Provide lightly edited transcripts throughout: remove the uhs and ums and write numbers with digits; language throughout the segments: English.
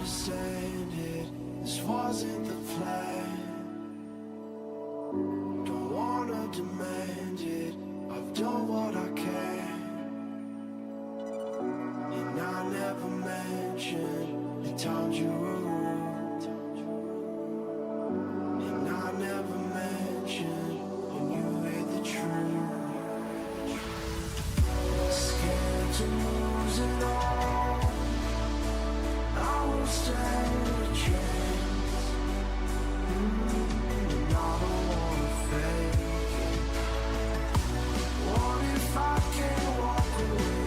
understand it. This wasn't the plan. Don't wanna demand it. I've done what I can. And I never mentioned the times you were rude. And I never mentioned when you hid the truth. Scared to lose it all. I won't stand a chance. And I don't wanna fake it. What if I can't walk away?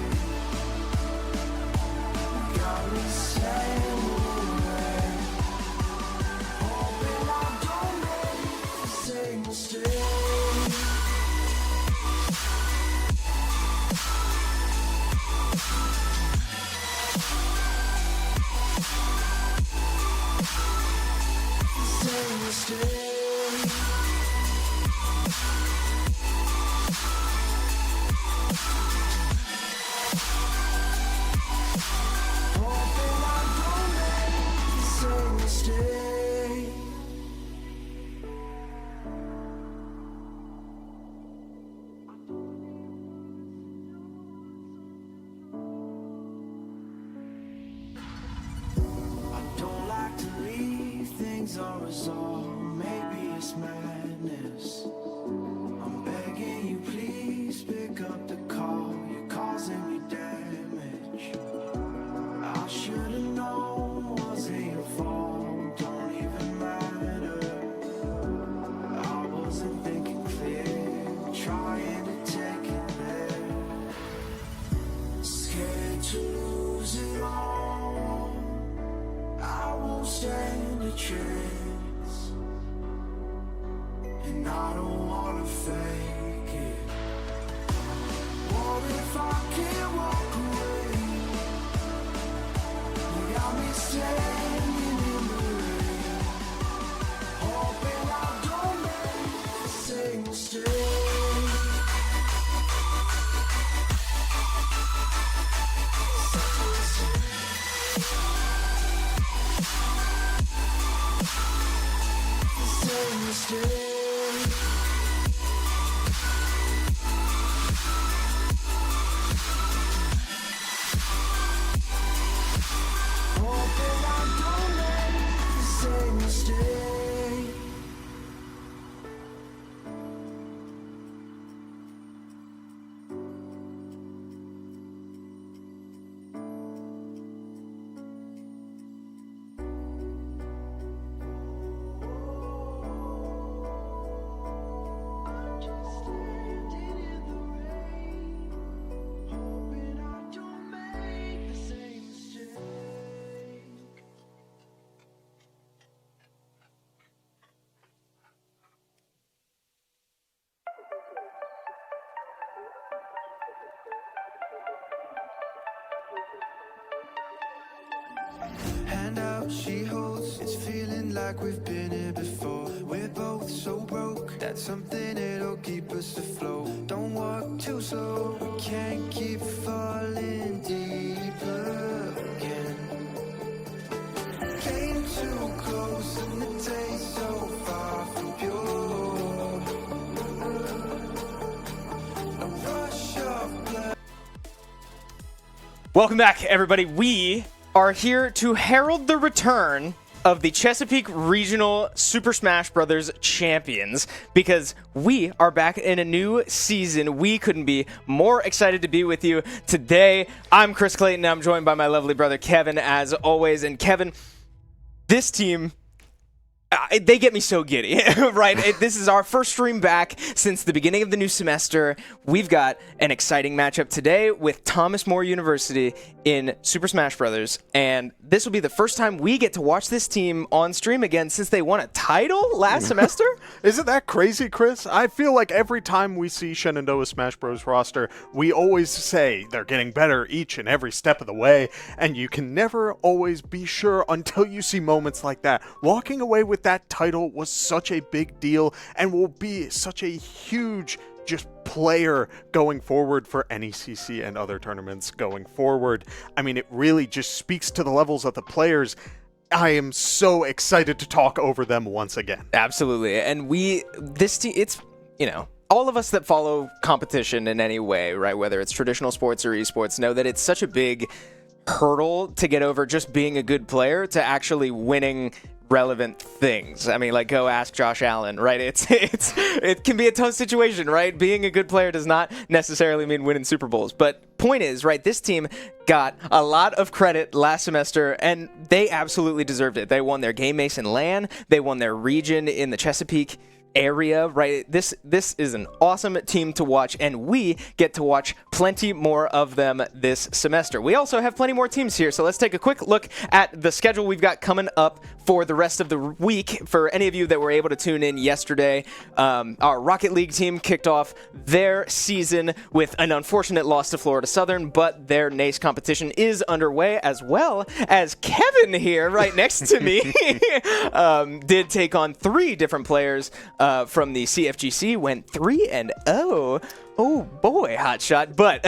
Got me saying away. Hoping I don't make the same mistake. Same mistake. Hoping I don't make the same mistake. I don't like to leave things unresolved. Maybe it's madness. I'm begging you, please pick up the call. You're causing me damage. I should've known, wasn't your fault. Don't even matter. I wasn't thinking clear, trying to take it there. Scared to lose it all. I won't stand a chance. And I don't wanna fake it. What if I can't walk away? You got me standing in the rain. Hoping I don't make the same mistake. Same mistake. Hoping I don't make the same mistake. I'm just standing in the rain, hoping I don't make the same mistake. Hand out she holds, it's feeling like we've been here before. We're both so broke, that's something that'll keep us afloat. Don't walk too slow, we can't keep falling deeper again. Came too close and the taste so far from pure. A rush of blood. Welcome back, everybody. We are here to herald the return of the Chesapeake Regional Super Smash Bros. Champions, because we are back in a new season. We couldn't be more excited to be with you today. I'm Chris Clayton, and I'm joined by my lovely brother Kevin, as always. And Kevin, this team, they get me so giddy, right? This is our first stream back since the beginning of the new semester. We've got an exciting matchup today with Thomas More University in Super Smash Bros. And this will be the first time we get to watch this team on stream again since they won a title last semester. Isn't that crazy, Chris? I feel like every time we see Shenandoah Smash Bros. Roster, we always say they're getting better each and every step of the way, and you can never always be sure until you see moments like that. Walking away with that title was such a big deal and will be such a huge just player going forward for NECC and other tournaments going forward. I mean, it really just speaks to the levels of the players. I am so excited to talk over them once again. Absolutely. And this team, it's, all of us that follow competition in any way, right, whether it's traditional sports or esports, know that it's such a big hurdle to get over just being a good player to actually winning relevant things. I mean, like, go ask Josh Allen, right? It can be a tough situation, right? Being a good player does not necessarily mean winning Super Bowls. But point is, right, this team got a lot of credit last semester, and they absolutely deserved it. They won their Game Mason LAN. They won their region in the Chesapeake area, right? This is an awesome team to watch, and we get to watch plenty more of them this semester. We also have plenty more teams here, so let's take a quick look at the schedule we've got coming up for the rest of the week. For any of you that were able to tune in yesterday, our Rocket League team kicked off their season with an unfortunate loss to Florida Southern, but their NECC competition is underway, as well as Kevin here right next to me did take on 3 different players from the CFGC, went 3-0. Oh boy, hot shot. But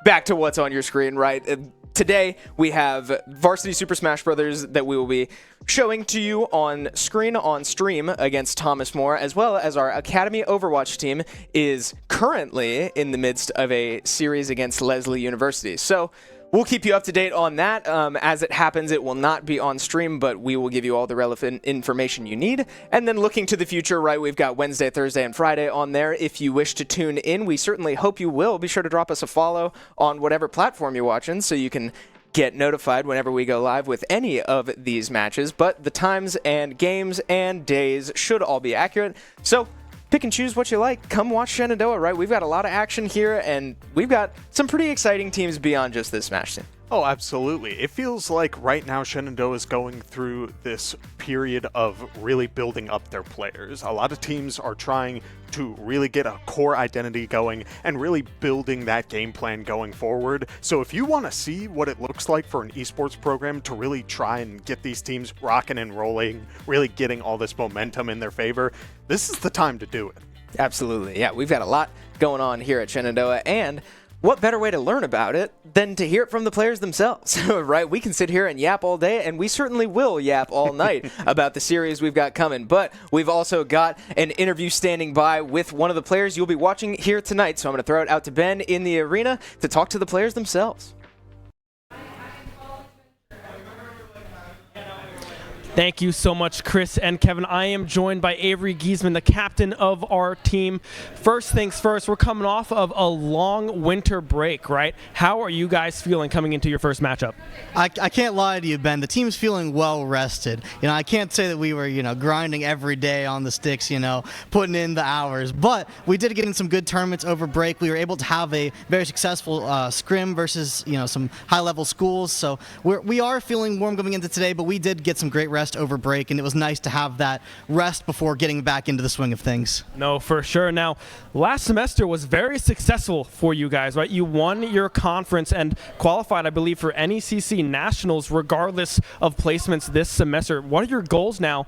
back to what's on your screen, right? Today, we have Varsity Super Smash Brothers that we will be showing to you on screen, on stream against Thomas More, as well as our Academy Overwatch team is currently in the midst of a series against Leslie University. So we'll keep you up to date on that. As it happens, it will not be on stream, but we will give you all the relevant information you need. And then looking to the future, right, we've got Wednesday, Thursday, and Friday on there. If you wish to tune in, we certainly hope you will. Be sure to drop us a follow on whatever platform you're watching so you can get notified whenever we go live with any of these matches. But the times and games and days should all be accurate. So pick and choose what you like. Come watch Shenandoah, right? We've got a lot of action here, and we've got some pretty exciting teams beyond just this Smash team. Oh, absolutely. It feels like right now Shenandoah is going through this period of really building up their players. A lot of teams are trying to really get a core identity going and really building that game plan going forward. So if you want to see what it looks like for an esports program to really try and get these teams rocking and rolling, really getting all this momentum in their favor, this is the time to do it. Absolutely. Yeah, we've got a lot going on here at Shenandoah, and what better way to learn about it than to hear it from the players themselves, right? We can sit here and yap all day, and we certainly will yap all night about the series we've got coming. But we've also got an interview standing by with one of the players you'll be watching here tonight. So I'm going to throw it out to Ben in the arena to talk to the players themselves. Thank you so much, Chris and Kevin. I am joined by Avery Giesman, the captain of our team. First things first, we're coming off of a long winter break, right? How are you guys feeling coming into your first matchup? I can't lie to you, Ben. The team's feeling well rested. I can't say that we were, grinding every day on the sticks, putting in the hours. But we did get in some good tournaments over break. We were able to have a very successful scrim versus, some high-level schools. So we are feeling warm going into today, but we did get some great rest over break, and it was nice to have that rest before getting back into the swing of things. No, for sure. Now, last semester was very successful for you guys, right? You won your conference and qualified, I believe, for NECC Nationals regardless of placements this semester. What are your goals now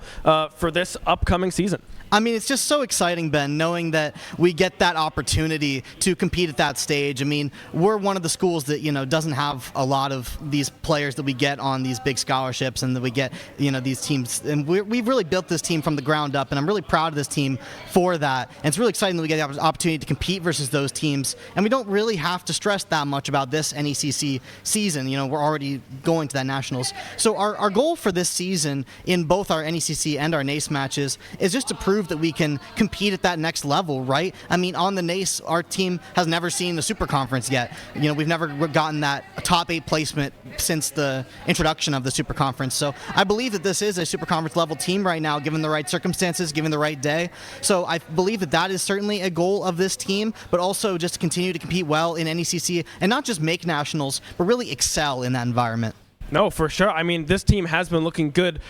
for this upcoming season? I mean, it's just so exciting, Ben, knowing that we get that opportunity to compete at that stage. I mean, we're one of the schools that, doesn't have a lot of these players that we get on these big scholarships and that we get, these teams. And we've really built this team from the ground up, and I'm really proud of this team for that. And it's really exciting that we get the opportunity to compete versus those teams. And we don't really have to stress that much about this NECC season. We're already going to that Nationals. So our goal for this season in both our NECC and our NACE matches is just to prove that we can compete at that next level, right? I mean, on the NACE, our team has never seen the Super Conference yet. We've never gotten that top 8 placement since the introduction of the Super Conference. So I believe that this is a Super Conference level team right now, given the right circumstances, given the right day. So I believe that that is certainly a goal of this team, but also just to continue to compete well in NECC and not just make nationals, but really excel in that environment. No, for sure. I mean, this team has been looking good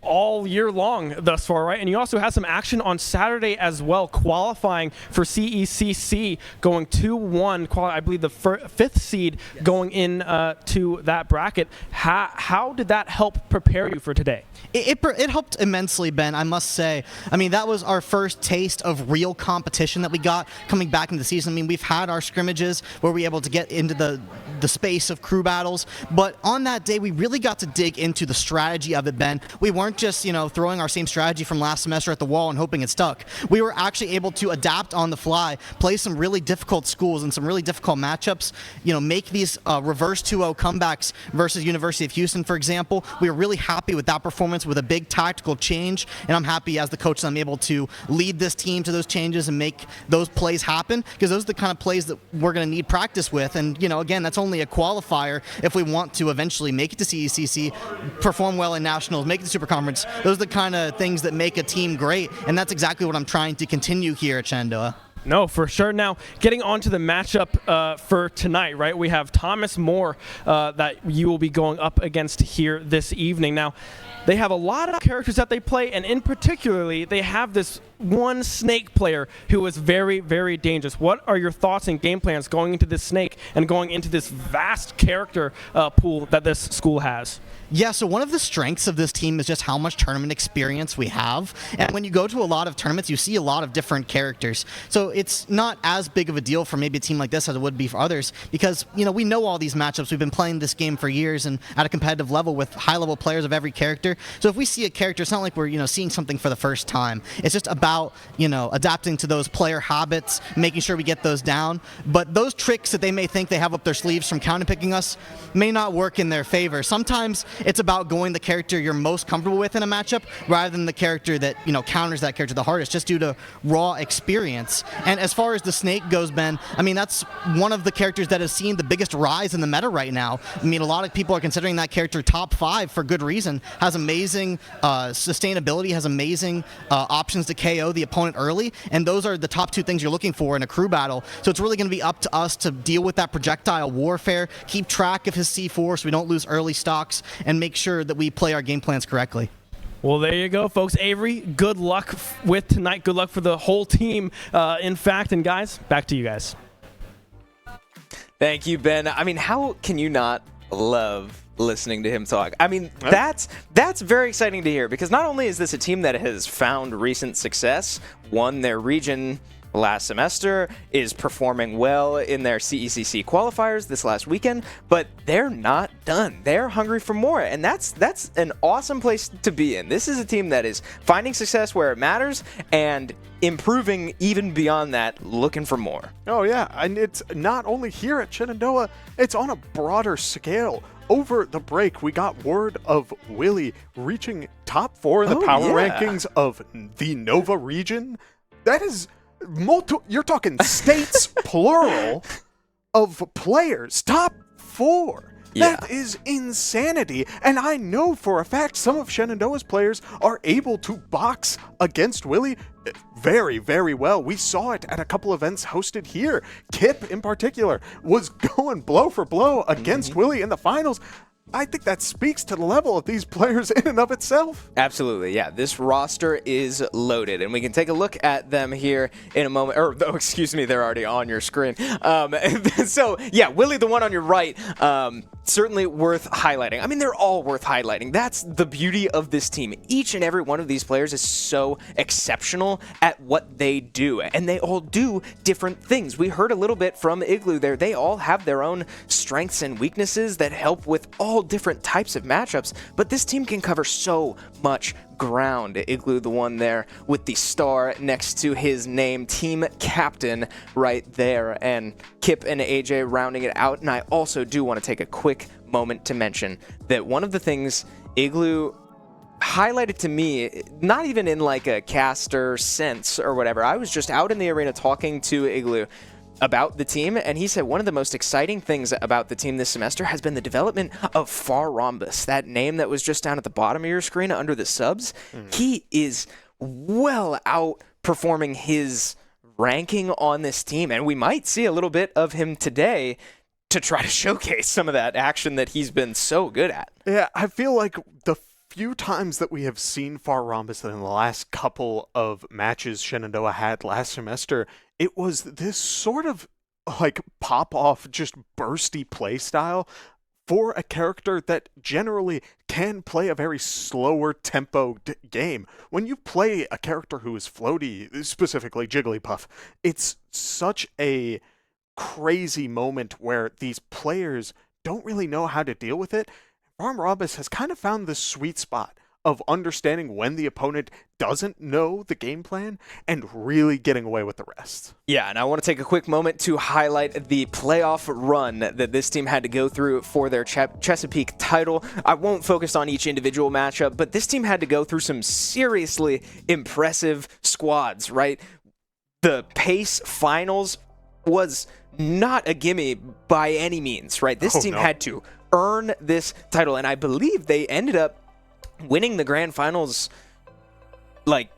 all year long thus far, right? And you also had some action on Saturday as well, qualifying for CECC, going 2-1, I believe the fifth seed going in to that bracket. How did that help prepare you for today? It helped immensely, Ben, I must say. I mean, that was our first taste of real competition that we got coming back into the season. I mean, we've had our scrimmages where we were able to get into the space of crew battles, but on that day, we really got to dig into the strategy of it, Ben. We weren't just, throwing our same strategy from last semester at the wall and hoping it stuck. We were actually able to adapt on the fly, play some really difficult schools and some really difficult matchups, make these reverse 2-0 comebacks versus University of Houston, for example. We were really happy with that performance with a big tactical change, and I'm happy as the coach that I'm able to lead this team to those changes and make those plays happen, because those are the kind of plays that we're going to need practice with. And, again, that's only a qualifier if we want to eventually make it to CECC, perform well in nationals, make it to Super Conference. Those are the kind of things that make a team great, and that's exactly what I'm trying to continue here at Shenandoah. No, for sure. Now, getting on to the matchup for tonight, right? We have Thomas More that you will be going up against here this evening. Now, they have a lot of characters that they play, and in particularly, they have this one Snake player who is very, very dangerous. What are your thoughts and game plans going into this Snake and going into this vast character pool that this school has? Yeah, so one of the strengths of this team is just how much tournament experience we have. And when you go to a lot of tournaments, you see a lot of different characters. So it's not as big of a deal for maybe a team like this as it would be for others, because, we know all these matchups. We've been playing this game for years and at a competitive level with high-level players of every character. So if we see a character, it's not like we're, seeing something for the first time. It's just about, adapting to those player habits, making sure we get those down. But those tricks that they may think they have up their sleeves from counterpicking us may not work in their favor. Sometimes it's about going the character you're most comfortable with in a matchup rather than the character that, counters that character the hardest, just due to raw experience. And as far as the Snake goes, Ben, I mean, that's one of the characters that has seen the biggest rise in the meta right now. I mean, a lot of people are considering that character top 5 for good reason. Has amazing sustainability, has amazing options to KO the opponent early, and those are the top 2 things you're looking for in a crew battle. So it's really going to be up to us to deal with that projectile warfare, keep track of his C4 so we don't lose early stocks, and make sure that we play our game plans correctly. Well, there you go, folks. Avery, good luck with tonight. Good luck for the whole team, in fact. And guys, back to you guys. Thank you, Ben. I mean, how can you not love listening to him talk? I mean, that's very exciting to hear, because not only is this a team that has found recent success, won their region last semester, is performing well in their CECC qualifiers this last weekend, but they're not done. They're hungry for more, and that's an awesome place to be in. This is a team that is finding success where it matters and improving even beyond that, looking for more. Oh yeah, and it's not only here at Shenandoah, it's on a broader scale. Over the break, we got word of Willie reaching top 4 in the power rankings of the Nova region. That is you're talking states plural of players. Top 4. Yeah. That is insanity. And I know for a fact some of Shenandoah's players are able to box against Willie very, very well. We saw it at a couple events hosted here. Kip, in particular, was going blow for blow against Willie in the finals. I think that speaks to the level of these players in and of itself. Absolutely, yeah. This roster is loaded, and we can take a look at them here in a moment. Or, oh, excuse me, they're already on your screen. So, yeah, Willie, the one on your right, certainly worth highlighting. I mean, they're all worth highlighting. That's the beauty of this team. Each and every one of these players is so exceptional at what they do, and they all do different things. We heard a little bit from Igloo there. They all have their own strengths and weaknesses that help with all different types of matchups, but this team can cover so much ground. Igloo, the one there with the star next to his name, team captain right there, and Kip and AJ rounding it out. And I also do want to take a quick moment to mention that one of the things Igloo highlighted to me, not even in like a caster sense or whatever, I was just out in the arena talking to Igloo about the team, and he said one of the most exciting things about the team this semester has been the development of Far Rhombus, that name that was just down at the bottom of your screen under the subs. He is well outperforming his ranking on this team, and we might see a little bit of him today to try to showcase some of that action that he's been so good at. Yeah, I feel like the few times that we have seen Far Rhombus in the last couple of matches Shenandoah had last semester, it was this sort of like pop-off, just bursty play style for a character that generally can play a very slower tempo game. When you play a character who is floaty, specifically Jigglypuff, it's such a crazy moment where these players don't really know how to deal with it. Farm Rhombus has kind of found the sweet spot of understanding when the opponent doesn't know the game plan and really getting away with the rest. Yeah, and I want to take a quick moment to highlight the playoff run that this team had to go through for their Chesapeake title. I won't focus on each individual matchup, but this team had to go through some seriously impressive squads, right? The PACE finals was not a gimme by any means, right? This team had to earn this title, and I believe they ended up winning the grand finals like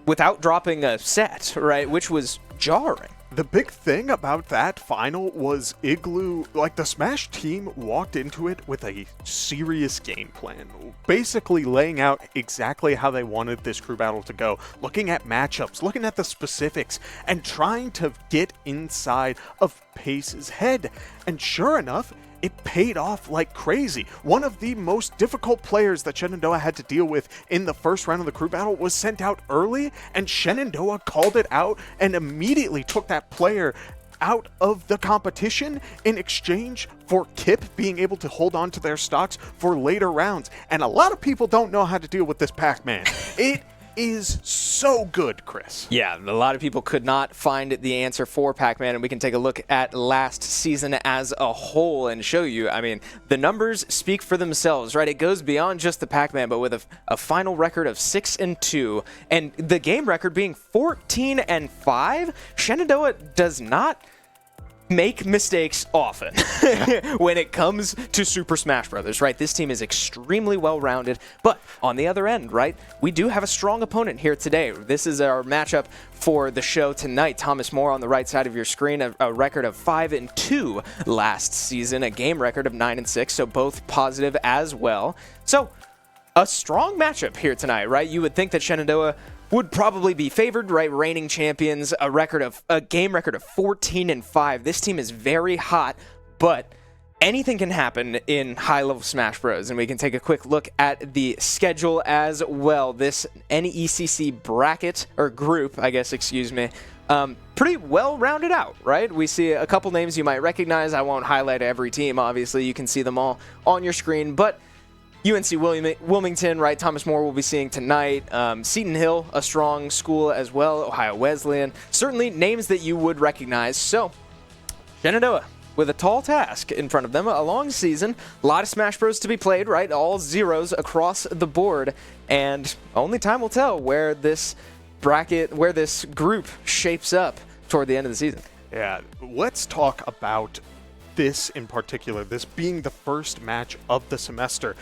without dropping a set, right? Which was jarring. The big thing about that final was Igloo, like the Smash team walked into it with a serious game plan, basically laying out exactly how they wanted this crew battle to go, looking at matchups, looking at the specifics, and trying to get inside of Pace's head. And sure enough, it paid off like crazy. One of the most difficult players that Shenandoah had to deal with in the first round of the crew battle was sent out early, and Shenandoah called it out and immediately took that player out of the competition in exchange for Kip being able to hold on to their stocks for later rounds. And a lot of people don't know how to deal with this Pac-Man. It is so good, Chris. Yeah, a lot of people could not find the answer for Pac-Man, and we can take a look at last season as a whole and show you. I mean, the numbers speak for themselves, right? It goes beyond just the Pac-Man, but with a final record of 6-2, and the game record being 14-5, Shenandoah does not make mistakes often when it comes to Super Smash Brothers, right? This team is extremely well-rounded, but on the other end, right, we do have a strong opponent here today. This is our matchup for the show tonight. Thomas More on the right side of your screen, a record of 5-2 last season, a game record of 9-6, so both positive as well. So a strong matchup here tonight, right? You would think that Shenandoah would probably be favored, right? Reigning champions, a game record of 14-5. This team is very hot, but anything can happen in high-level Smash Bros. And we can take a quick look at the schedule as well. This NECC bracket, or group, I guess, excuse me, pretty well rounded out, right? We see a couple names you might recognize. I won't highlight every team, obviously. You can see them all on your screen, but UNC Wilmington, right? Thomas More will be seeing tonight. Seton Hill, a strong school as well. Ohio Wesleyan. Certainly names that you would recognize. So, Shenandoah with a tall task in front of them. A long season. A lot of Smash Bros. To be played, right? All zeros across the board. And only time will tell where this bracket, where this group shapes up toward the end of the season. Yeah, let's talk about this in particular, this being the first match of the semester.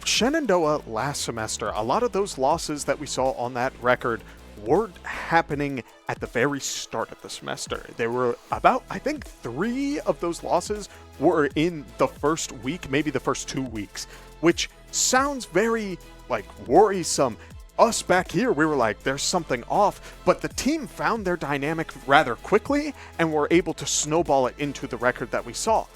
Shenandoah last semester, a lot of those losses that we saw on that record were happening at the very start of the semester. There were about, I think, 3 of those losses were in the first week, maybe the first 2 weeks, which sounds very, like, worrisome. Us back here, we were like, there's something off, but the team found their dynamic rather quickly and were able to snowball it into the record that we saw.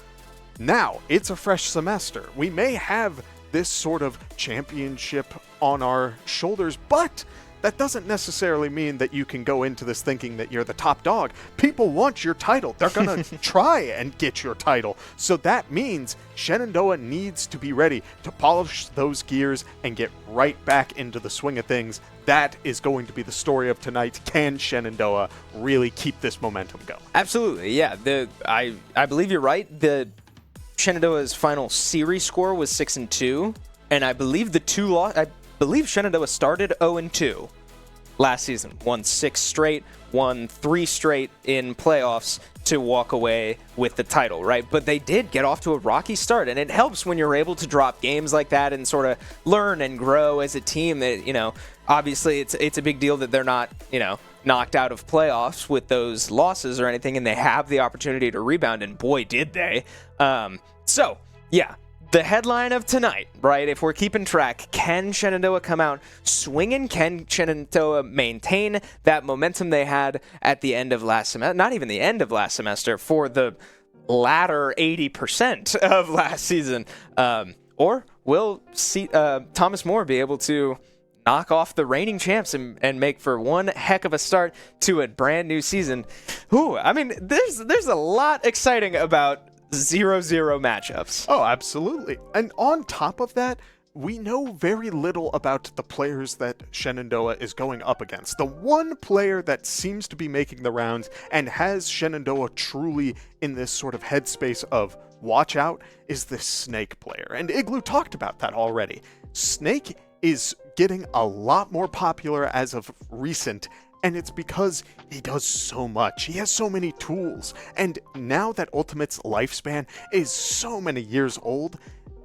Now, it's a fresh semester. We may have this sort of championship on our shoulders, but that doesn't necessarily mean that you can go into this thinking that you're the top dog. People want your title. They're going to try and get your title. So that means Shenandoah needs to be ready to polish those gears and get right back into the swing of things. That is going to be the story of tonight. Can Shenandoah really keep this momentum going? Absolutely, yeah. I believe you're right. The Shenandoah's final series score was 6-2, and I believe I believe Shenandoah started 0-2 last season. Won 6 straight, won 3 straight in playoffs to walk away with the title, right? But they did get off to a rocky start, and it helps when you're able to drop games like that and sort of learn and grow as a team. That, you know, obviously it's a big deal that they're not, you know, knocked out of playoffs with those losses or anything, and they have the opportunity to rebound, and boy, did they. So, yeah, the headline of tonight, right? If we're keeping track, can Shenandoah come out swinging? Can Shenandoah maintain that momentum they had at the end of last semester? Not even the end of last semester, for the latter 80% of last season. Or will Thomas More be able to knock off the reigning champs and make for one heck of a start to a brand new season? Ooh, I mean, there's a lot exciting about 0-0 matchups. Oh, absolutely. And on top of that, we know very little about the players that Shenandoah is going up against. The one player that seems to be making the rounds and has Shenandoah truly in this sort of headspace of watch out is the Snake player. And Igloo talked about that already. Snake is getting a lot more popular as of recent, and it's because he does so much. He has so many tools. And now that Ultimate's lifespan is so many years old,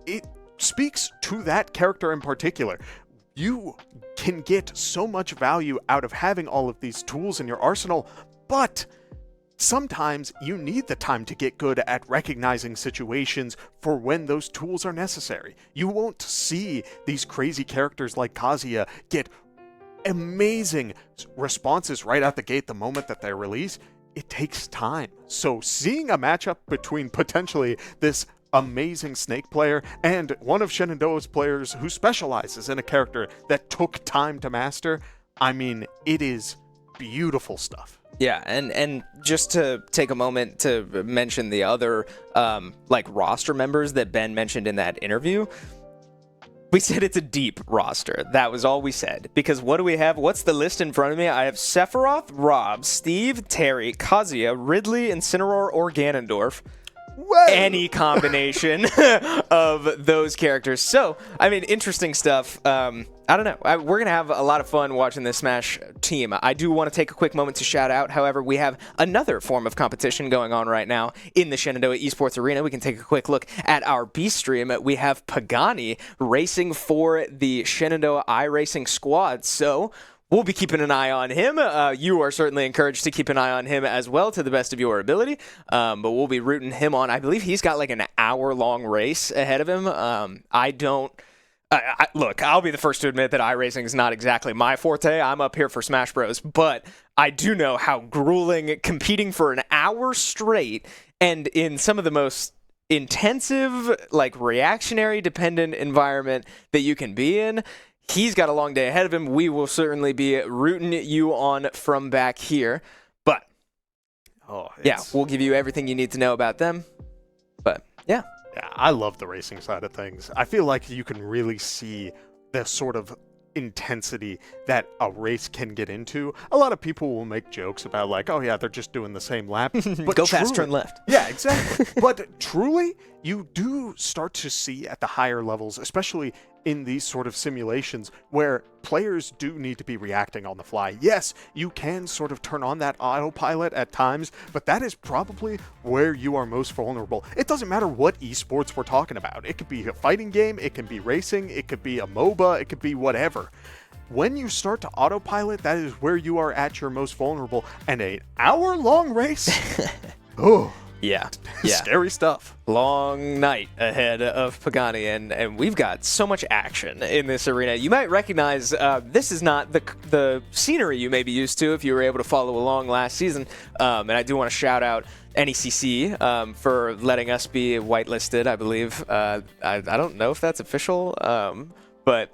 it speaks to that character in particular. You can get so much value out of having all of these tools in your arsenal, but sometimes you need the time to get good at recognizing situations for when those tools are necessary. You won't see these crazy characters like Kazuya get amazing responses right out the gate the moment that they release. It takes time. So seeing a matchup between potentially this amazing Snake player and one of Shenandoah's players who specializes in a character that took time to master, I mean, it is beautiful stuff. Yeah, and just to take a moment to mention the other roster members that Ben mentioned in that interview. We said it's a deep roster. That was all we said. Because what do we have? What's the list in front of me? I have Sephiroth, Rob, Steve, Terry, Kazuya, Ridley, Incineroar, or Ganondorf. Whoa. Any combination of those characters. So, I mean, interesting stuff. I don't know. We're going to have a lot of fun watching this Smash team. I do want to take a quick moment to shout out, however, we have another form of competition going on right now in the Shenandoah Esports Arena. We can take a quick look at our B stream. We have Pagani racing for the Shenandoah iRacing squad. So we'll be keeping an eye on him. You are certainly encouraged to keep an eye on him as well to the best of your ability. But we'll be rooting him on. I believe he's got like an hour-long race ahead of him. Look, I'll be the first to admit that iRacing is not exactly my forte. I'm up here for Smash Bros. But I do know how grueling competing for an hour straight and in some of the most intensive, like reactionary dependent environment that you can be in. He's got a long day ahead of him. We will certainly be rooting you on from back here. But, yeah, we'll give you everything you need to know about them. But, yeah. Yeah, I love the racing side of things. I feel like you can really see the sort of intensity that a race can get into. A lot of people will make jokes about like, oh yeah, they're just doing the same lap. But go fast, turn left. Yeah, exactly. But truly, you do start to see at the higher levels, especially in these sort of simulations where players do need to be reacting on the fly. Yes, you can sort of turn on that autopilot at times, but that is probably where you are most vulnerable. It doesn't matter what esports we're talking about. It could be a fighting game, it can be racing, it could be a MOBA, it could be whatever. When you start to autopilot, that is where you are at your most vulnerable. And an hour-long race? Oh. Yeah. Scary stuff. Long night ahead of Pagani, and we've got so much action in this arena. You might recognize this is not the scenery you may be used to if you were able to follow along last season. And I do want to shout out NECC for letting us be whitelisted, I believe. I don't know if that's official, but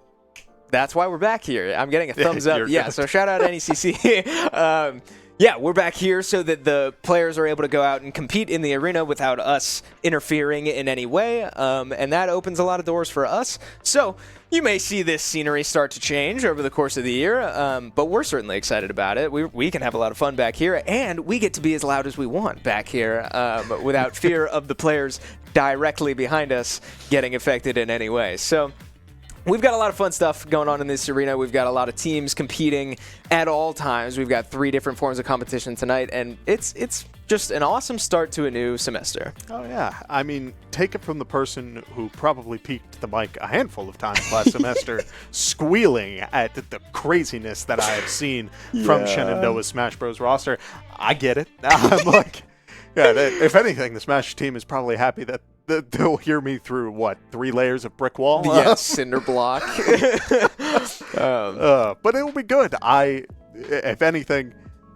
that's why we're back here. I'm getting a thumbs up. Yeah, so shout out NECC. Yeah, we're back here so that the players are able to go out and compete in the arena without us interfering in any way, and that opens a lot of doors for us. So you may see this scenery start to change over the course of the year, but we're certainly excited about it. We can have a lot of fun back here, and we get to be as loud as we want back here without fear of the players directly behind us getting affected in any way. So we've got a lot of fun stuff going on in this arena. We've got a lot of teams competing at all times. We've got 3 different forms of competition tonight, and it's just an awesome start to a new semester. Oh, yeah. I mean, take it from the person who probably peeked the mic a handful of times last semester, squealing at the craziness that I have seen from Shenandoah's Smash Bros. Roster. I get it. I'm like, yeah, if anything, the Smash team is probably happy that they'll hear me through, what, 3 layers of brick wall? Yes, cinder block. But it'll be good. If anything,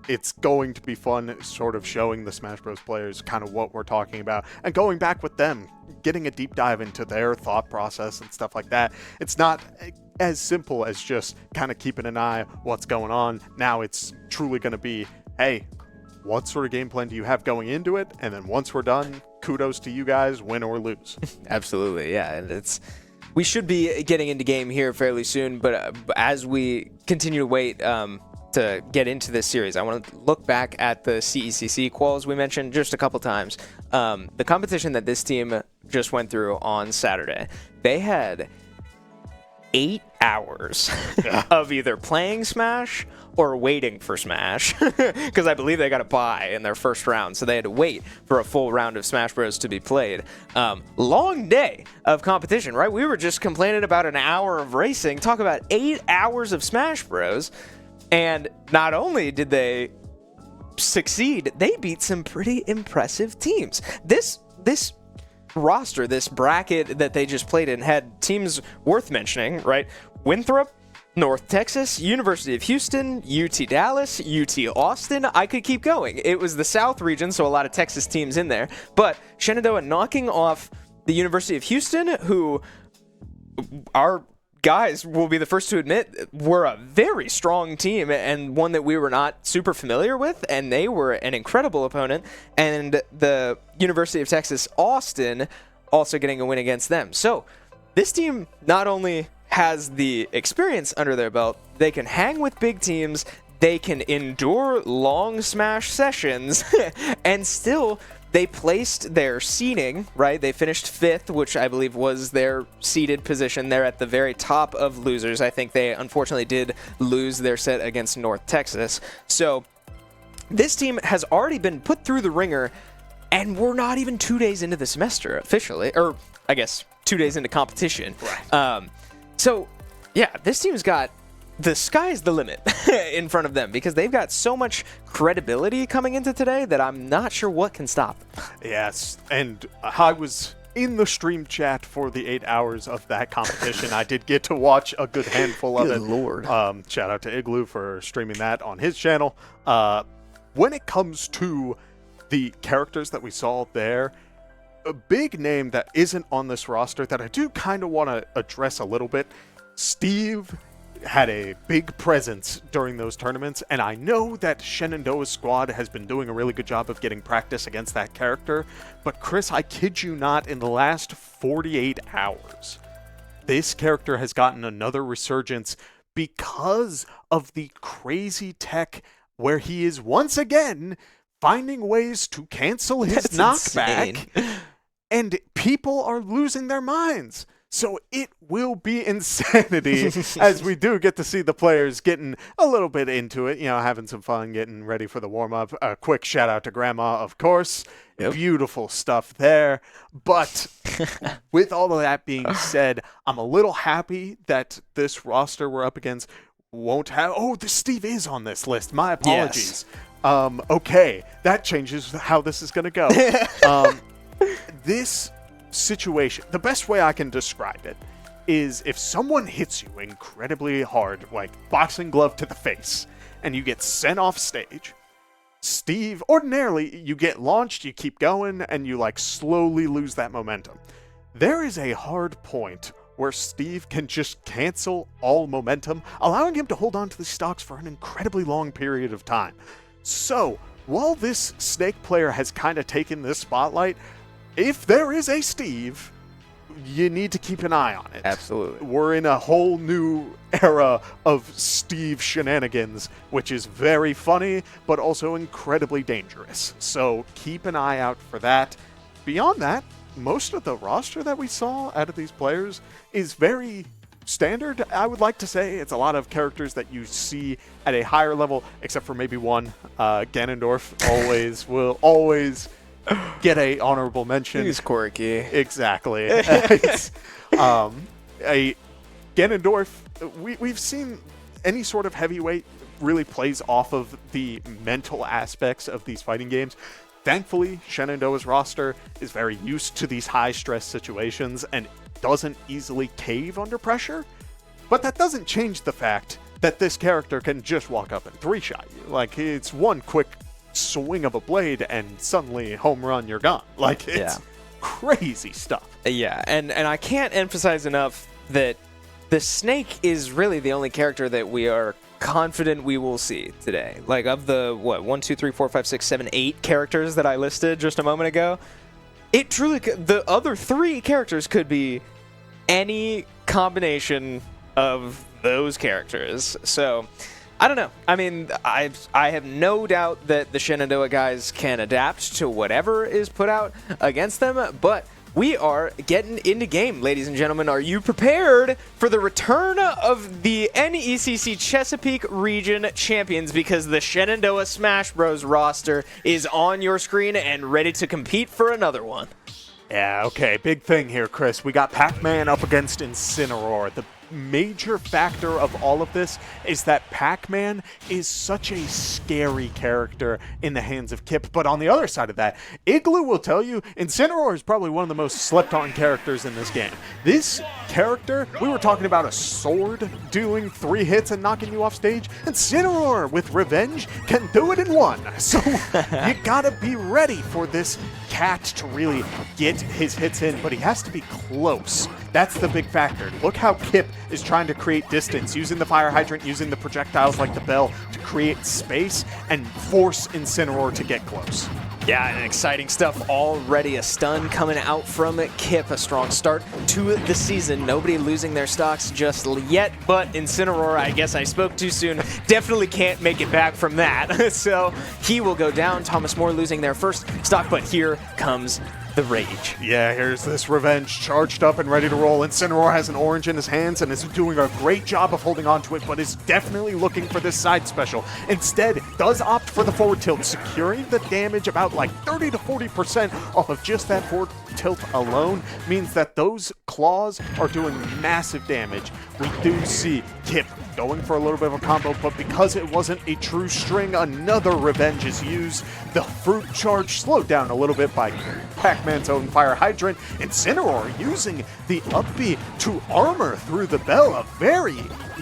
it's going to be fun sort of showing the Smash Bros. Players kind of what we're talking about and going back with them, getting a deep dive into their thought process and stuff like that. It's not as simple as just kind of keeping an eye what's going on. Now it's truly going to be, hey, what sort of game plan do you have going into it? And then once we're done, kudos to you guys, win or lose. Absolutely, yeah. And we should be getting into game here fairly soon, but as we continue to wait to get into this series, I want to look back at the CECC quals we mentioned just a couple times. The competition that this team just went through on Saturday, they had 8 hours of either playing Smash or waiting for Smash, because I believe they got a bye in their first round, so they had to wait for a full round of Smash Bros. To be played. Long day of competition, right? We were just complaining about an hour of racing. Talk about 8 hours of Smash Bros. And not only did they succeed, they beat some pretty impressive teams. This roster, this bracket that they just played in, had teams worth mentioning, right? Winthrop, North Texas, University of Houston, UT Dallas, UT Austin. I could keep going. It was the South region, so a lot of Texas teams in there. But Shenandoah knocking off the University of Houston, who our guys will be the first to admit were a very strong team and one that we were not super familiar with, and they were an incredible opponent. And the University of Texas Austin also getting a win against them. So this team not only has the experience under their belt, they can hang with big teams, they can endure long Smash sessions, and still they placed their seeding, right? They finished 5th, which I believe was their seeded position. They're at the very top of losers. I think they unfortunately did lose their set against North Texas. So this team has already been put through the ringer, and we're not even 2 days into the semester officially, or I guess 2 days into competition. Right. So, yeah, this team's got the sky's the limit in front of them because they've got so much credibility coming into today that I'm not sure what can stop them. Yes, and I was in the stream chat for the 8 hours of that competition. I did get to watch a good handful of it. Good Lord. Shout out to Igloo for streaming that on his channel. When it comes to the characters that we saw there, a big name that isn't on this roster that I do kind of want to address a little bit, Steve had a big presence during those tournaments, and I know that Shenandoah's squad has been doing a really good job of getting practice against that character, but Chris, I kid you not, in the last 48 hours, this character has gotten another resurgence because of the crazy tech where he is once again finding ways to cancel his knockback. Insane. And people are losing their minds. So it will be insanity as we do get to see the players getting a little bit into it, having some fun, getting ready for the warm-up. A quick shout-out to Grandma, of course. Yep. Beautiful stuff there. But with all of that being said, I'm a little happy that this roster we're up against won't have... Oh, the Steve is on this list. My apologies. Yes. Okay, that changes how this is going to go. This situation, the best way I can describe it is if someone hits you incredibly hard, like boxing glove to the face, and you get sent off stage, Steve, ordinarily, you get launched, you keep going, and you slowly lose that momentum. There is a hard point where Steve can just cancel all momentum, allowing him to hold on to the stocks for an incredibly long period of time. So, while this Snake player has kind of taken this spotlight, if there is a Steve, you need to keep an eye on it. Absolutely. We're in a whole new era of Steve shenanigans, which is very funny, but also incredibly dangerous. So keep an eye out for that. Beyond that, most of the roster that we saw out of these players is very standard, I would like to say. It's a lot of characters that you see at a higher level, except for maybe one. Ganondorf will always get a honorable mention. He's quirky. Exactly. A Ganondorf, we've seen any sort of heavyweight really plays off of the mental aspects of these fighting games. Thankfully, Shenandoah's roster is very used to these high-stress situations and doesn't easily cave under pressure, but that doesn't change the fact that this character can just walk up and three-shot you. Like, it's one quick swing of a blade and suddenly home run, you're gone. Like, it's crazy stuff. Yeah, and I can't emphasize enough that the Snake is really the only character that we are confident we will see today. Like, of the, 1, 2, 3, 4, 5, 6, 7, 8 characters that I listed just a moment ago, it truly the other 3 characters could be any combination of those characters. So, I don't know. I mean, I have no doubt that the Shenandoah guys can adapt to whatever is put out against them, but we are getting into game, ladies and gentlemen. Are you prepared for the return of the NECC Chesapeake Region Champions? Because the Shenandoah Smash Bros. Roster is on your screen and ready to compete for another one. Yeah, okay, big thing here, Chris. We got Pac-Man up against Incineroar. The major factor of all of this is that Pac-Man is such a scary character in the hands of Kip, but on the other side of that, Igloo will tell you Incineroar is probably one of the most slept-on characters in this game. This character, we were talking about a sword doing 3 hits and knocking you off stage. Incineroar with Revenge can do it in 1. So you gotta be ready for this cat to really get his hits in, but he has to be close. That's the big factor. Look how Kip is trying to create distance, using the fire hydrant, using the projectiles like the bell to create space and force Incineroar to get close. Yeah, and exciting stuff already. A stun coming out from Kip. A strong start to the season. Nobody losing their stocks just yet, but Incineroar, I guess I spoke too soon, definitely can't make it back from that. So he will go down. Thomas More losing their first stock, but here comes the rage. Yeah, here's this Revenge charged up and ready to roll. Incineroar has an orange in his hands and is doing a great job of holding on to it, but is definitely looking for this side special. Instead, does opt for the forward tilt, securing the damage about like 30 to 40% off of just that forward tilt alone, means that those claws are doing massive damage. We do see Kip going for a little bit of a combo, but because it wasn't a true string, another Revenge is used. The fruit charge slowed down a little bit by Pac-Man's own fire hydrant. Incineroar using the up B to armor through the bell, a very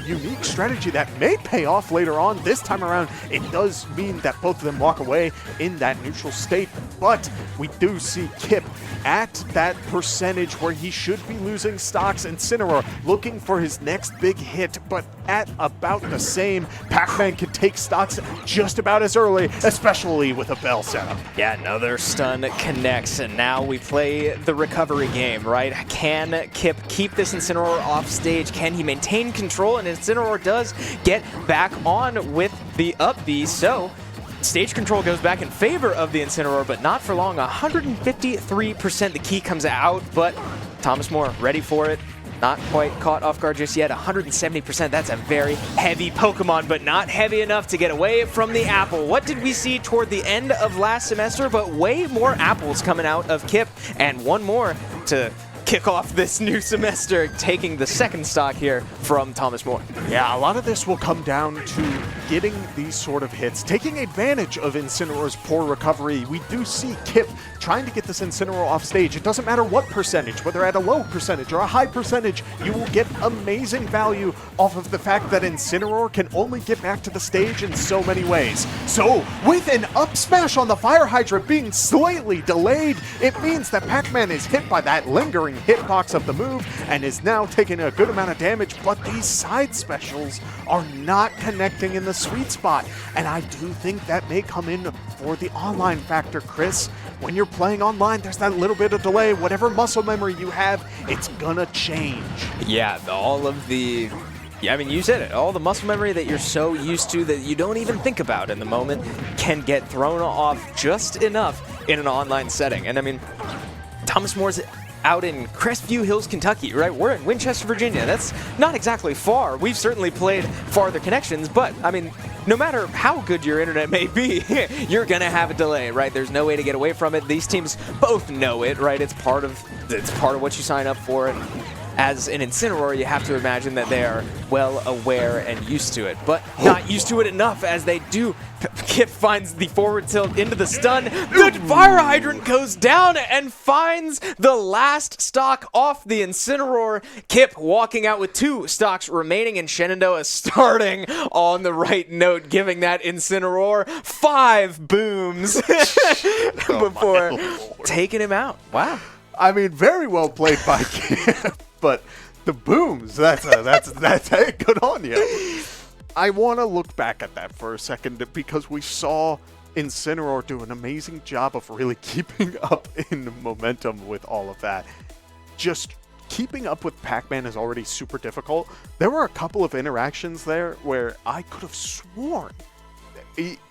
unique strategy that may pay off later on. This time around, it does mean that both of them walk away in that neutral state, but we do see Kip at that percentage where he should be losing stocks. Incineroar looking for his next big hit, but at about the same. Pac-Man can take stocks just about as early, especially with a bell setup. Yeah, another stun connects, and now we play the recovery game, right? Can Kip keep this Incineroar off stage? Can he maintain control? And Incineroar does get back on with the up B, so stage control goes back in favor of the Incineroar, but not for long. 153%. The key comes out, but Thomas More ready for it. Not quite caught off guard just yet. 170%. That's a very heavy Pokemon, but not heavy enough to get away from the apple. What did we see toward the end of last semester? But way more apples coming out of Kip, and one more to kick off this new semester, taking the second stock here from Thomas More. Yeah, a lot of this will come down to getting these sort of hits, taking advantage of Incineroar's poor recovery. We do see Kip trying to get this Incineroar off stage. It doesn't matter what percentage, whether at a low percentage or a high percentage, you will get amazing value off of the fact that Incineroar can only get back to the stage in so many ways. So, with an up smash on the fire hydrant being slightly delayed, it means that Pac-Man is hit by that lingering hitbox of the move and is now taking a good amount of damage, but these side specials are not connecting in the sweet spot, and I do think that may come in for the online factor, Chris. When you're playing online, there's that little bit of delay. Whatever muscle memory you have, it's gonna change. Yeah, all of the... Yeah, I mean, you said it. All the muscle memory that you're so used to that you don't even think about in the moment can get thrown off just enough in an online setting. And I mean, Thomas Moore's out in Crestview Hills, Kentucky, right? We're in Winchester, Virginia. That's not exactly far. We've certainly played farther connections, but I mean, no matter how good your internet may be, you're gonna have a delay, right? There's no way to get away from it. These teams both know it, right? It's part of what you sign up for. And as an Incineroar, you have to imagine that they are well aware and used to it, but not used to it enough as they do. Kip finds the forward tilt into the stun. The Fire Hydrant goes down and finds the last stock off the Incineroar. Kip walking out with 2 stocks remaining, and Shenandoah starting on the right note, giving that Incineroar 5 booms before taking him out. Wow. I mean, very well played by Kip, but the booms, that's good on you. I want to look back at that for a second because we saw Incineroar do an amazing job of really keeping up in momentum with all of that. Just keeping up with Pac-Man is already super difficult. There were a couple of interactions there where I could have sworn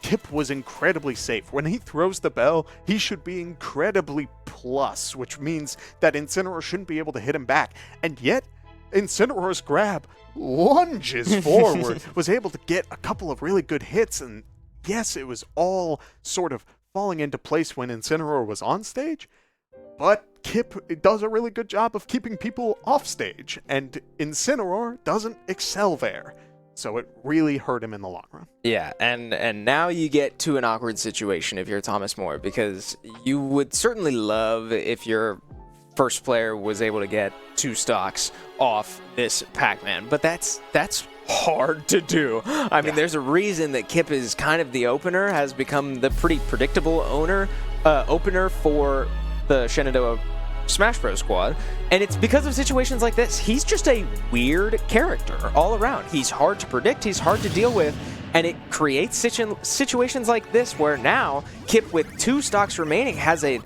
Kip was incredibly safe. When he throws the bell, he should be incredibly plus, which means that Incineroar shouldn't be able to hit him back. And yet, Incineroar's grab lunges forward, was able to get a couple of really good hits, and yes, it was all sort of falling into place when Incineroar was on stage, but Kip does a really good job of keeping people off stage, and Incineroar doesn't excel there. So it really hurt him in the long run. Yeah, and now you get to an awkward situation if you're Thomas More, because you would certainly love if your first player was able to get 2 stocks off this Pac-Man, but that's hard to do. I mean, there's a reason that Kip is kind of the opener, has become the pretty predictable opener for the Shenandoah Smash Bros. Squad, and it's because of situations like this. He's just a weird character all around. He's hard to predict, he's hard to deal with, and it creates situations like this where now Kip, with 2 stocks remaining, has a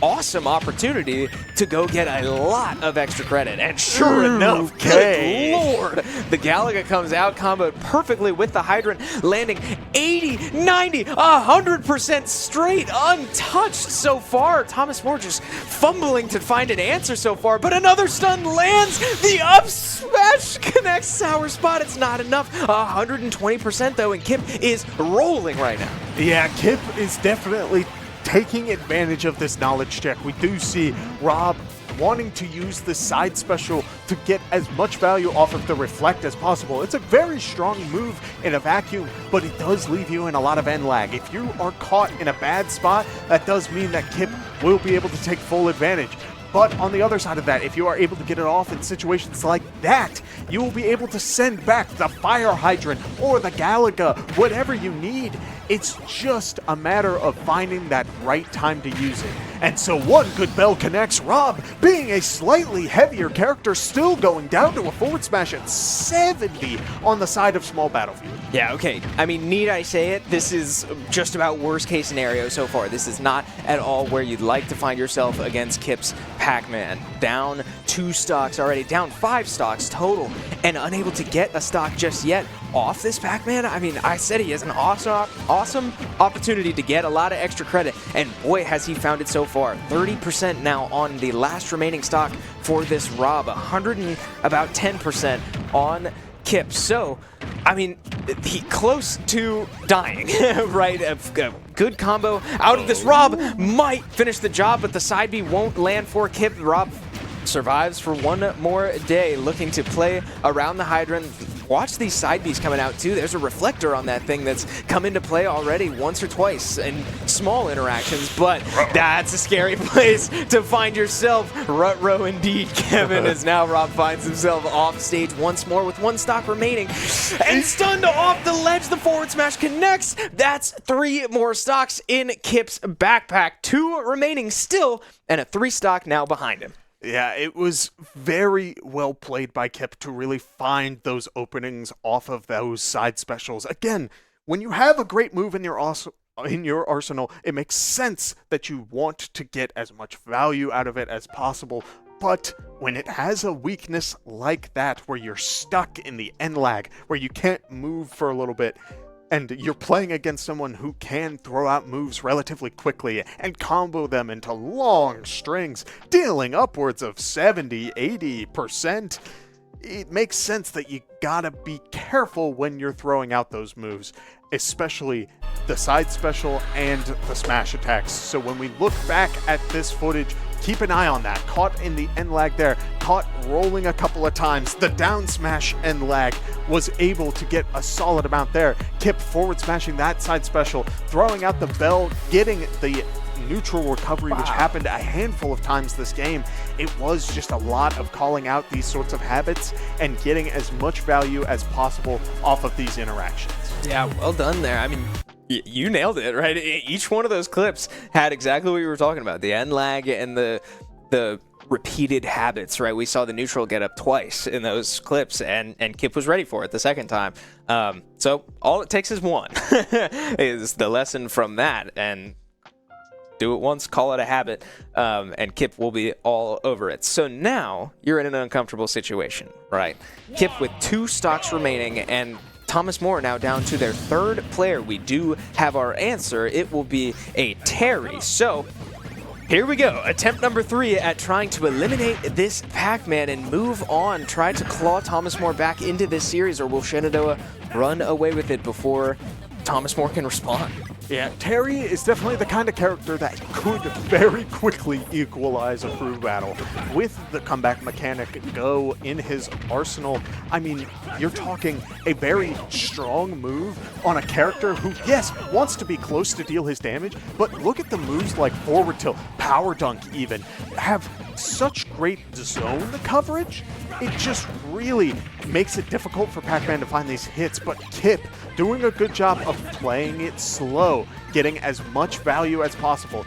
awesome opportunity to go get a lot of extra credit. And sure enough, good lord, the Galaga comes out, comboed perfectly with the Hydrant, landing 80, 90, 100% straight, untouched so far. Thomas More just fumbling to find an answer so far, but another stun lands. The up smash connects Sour Spot. It's not enough. 120% though, and Kip is rolling right now. Yeah, Kip is definitely taking advantage of this knowledge check. We do see Rob wanting to use the side special to get as much value off of the reflect as possible. It's a very strong move in a vacuum, but it does leave you in a lot of end lag. If you are caught in a bad spot, that does mean that Kip will be able to take full advantage. But on the other side of that, if you are able to get it off in situations like that, you will be able to send back the Fire Hydrant or the Galaga, whatever you need. It's just a matter of finding that right time to use it. And so one good bell connects. Rob, being a slightly heavier character, still going down to a forward smash at 70 on the side of Small Battlefield. Yeah, okay. I mean, need I say it? This is just about worst case scenario so far. This is not at all where you'd like to find yourself against Kip's Pac-Man. Down 2 stocks already, down 5 stocks total, and unable to get a stock just yet off this Pac-Man. I mean, I said he has an awesome opportunity to get a lot of extra credit, and boy, has he found it so far. 30% now on the last remaining stock for this Rob, 100 and about 10% on Kip. So, I mean, he close to dying, right? A good combo out of this Rob might finish the job, but the side B won't land for Kip. Rob survives for one more day, looking to play around the Hydrant. Watch these side Bs coming out too. There's a reflector on that thing that's come into play already once or twice in small interactions, but that's a scary place to find yourself. Rut-row indeed, Kevin, as now Rob finds himself off stage once more with 1 stock remaining. And stunned off the ledge, the forward smash connects. That's 3 more stocks in Kip's backpack. 2 remaining still, and a 3 stock now behind him. Yeah, it was very well played by Kip to really find those openings off of those side specials. Again, when you have a great move in your arsenal, it makes sense that you want to get as much value out of it as possible. But when it has a weakness like that, where you're stuck in the end lag, where you can't move for a little bit, and you're playing against someone who can throw out moves relatively quickly and combo them into long strings, dealing upwards of 70, 80%, it makes sense that you gotta be careful when you're throwing out those moves, especially the side special and the smash attacks. So when we look back at this footage keep an eye on that. Caught in the end lag there, caught rolling a couple of times. The down smash end lag was able to get a solid amount there. Kip forward smashing that side special, throwing out the bell, getting the neutral recovery, which happened a handful of times this game. It was just a lot of calling out these sorts of habits and getting as much value as possible off of these interactions. Yeah, well done there. I mean, you nailed it, right? Each one of those clips had exactly what you were talking about, the end lag and the repeated habits, right? We saw the neutral get up twice in those clips, and Kip was ready for it the second time. So all it takes is one, is the lesson from that, and do it once, call it a habit, and Kip will be all over it. So now you're in an uncomfortable situation, right? Kip with 2 stocks remaining, and Thomas More now down to their 3rd player. We do have our answer. It will be a Terry. So here we go. Attempt number 3 at trying to eliminate this Pac-Man and move on. Try to claw Thomas More back into this series, or will Shenandoah run away with it before Thomas More can respond? Yeah, Terry is definitely the kind of character that could very quickly equalize a crew battle. With the comeback mechanic go in his arsenal, I mean, you're talking a very strong move on a character who, yes, wants to be close to deal his damage, but look at the moves like forward tilt, power dunk even, have such great zone coverage. It just really makes it difficult for Pac-Man to find these hits, but Kip doing a good job of playing it slow, getting as much value as possible.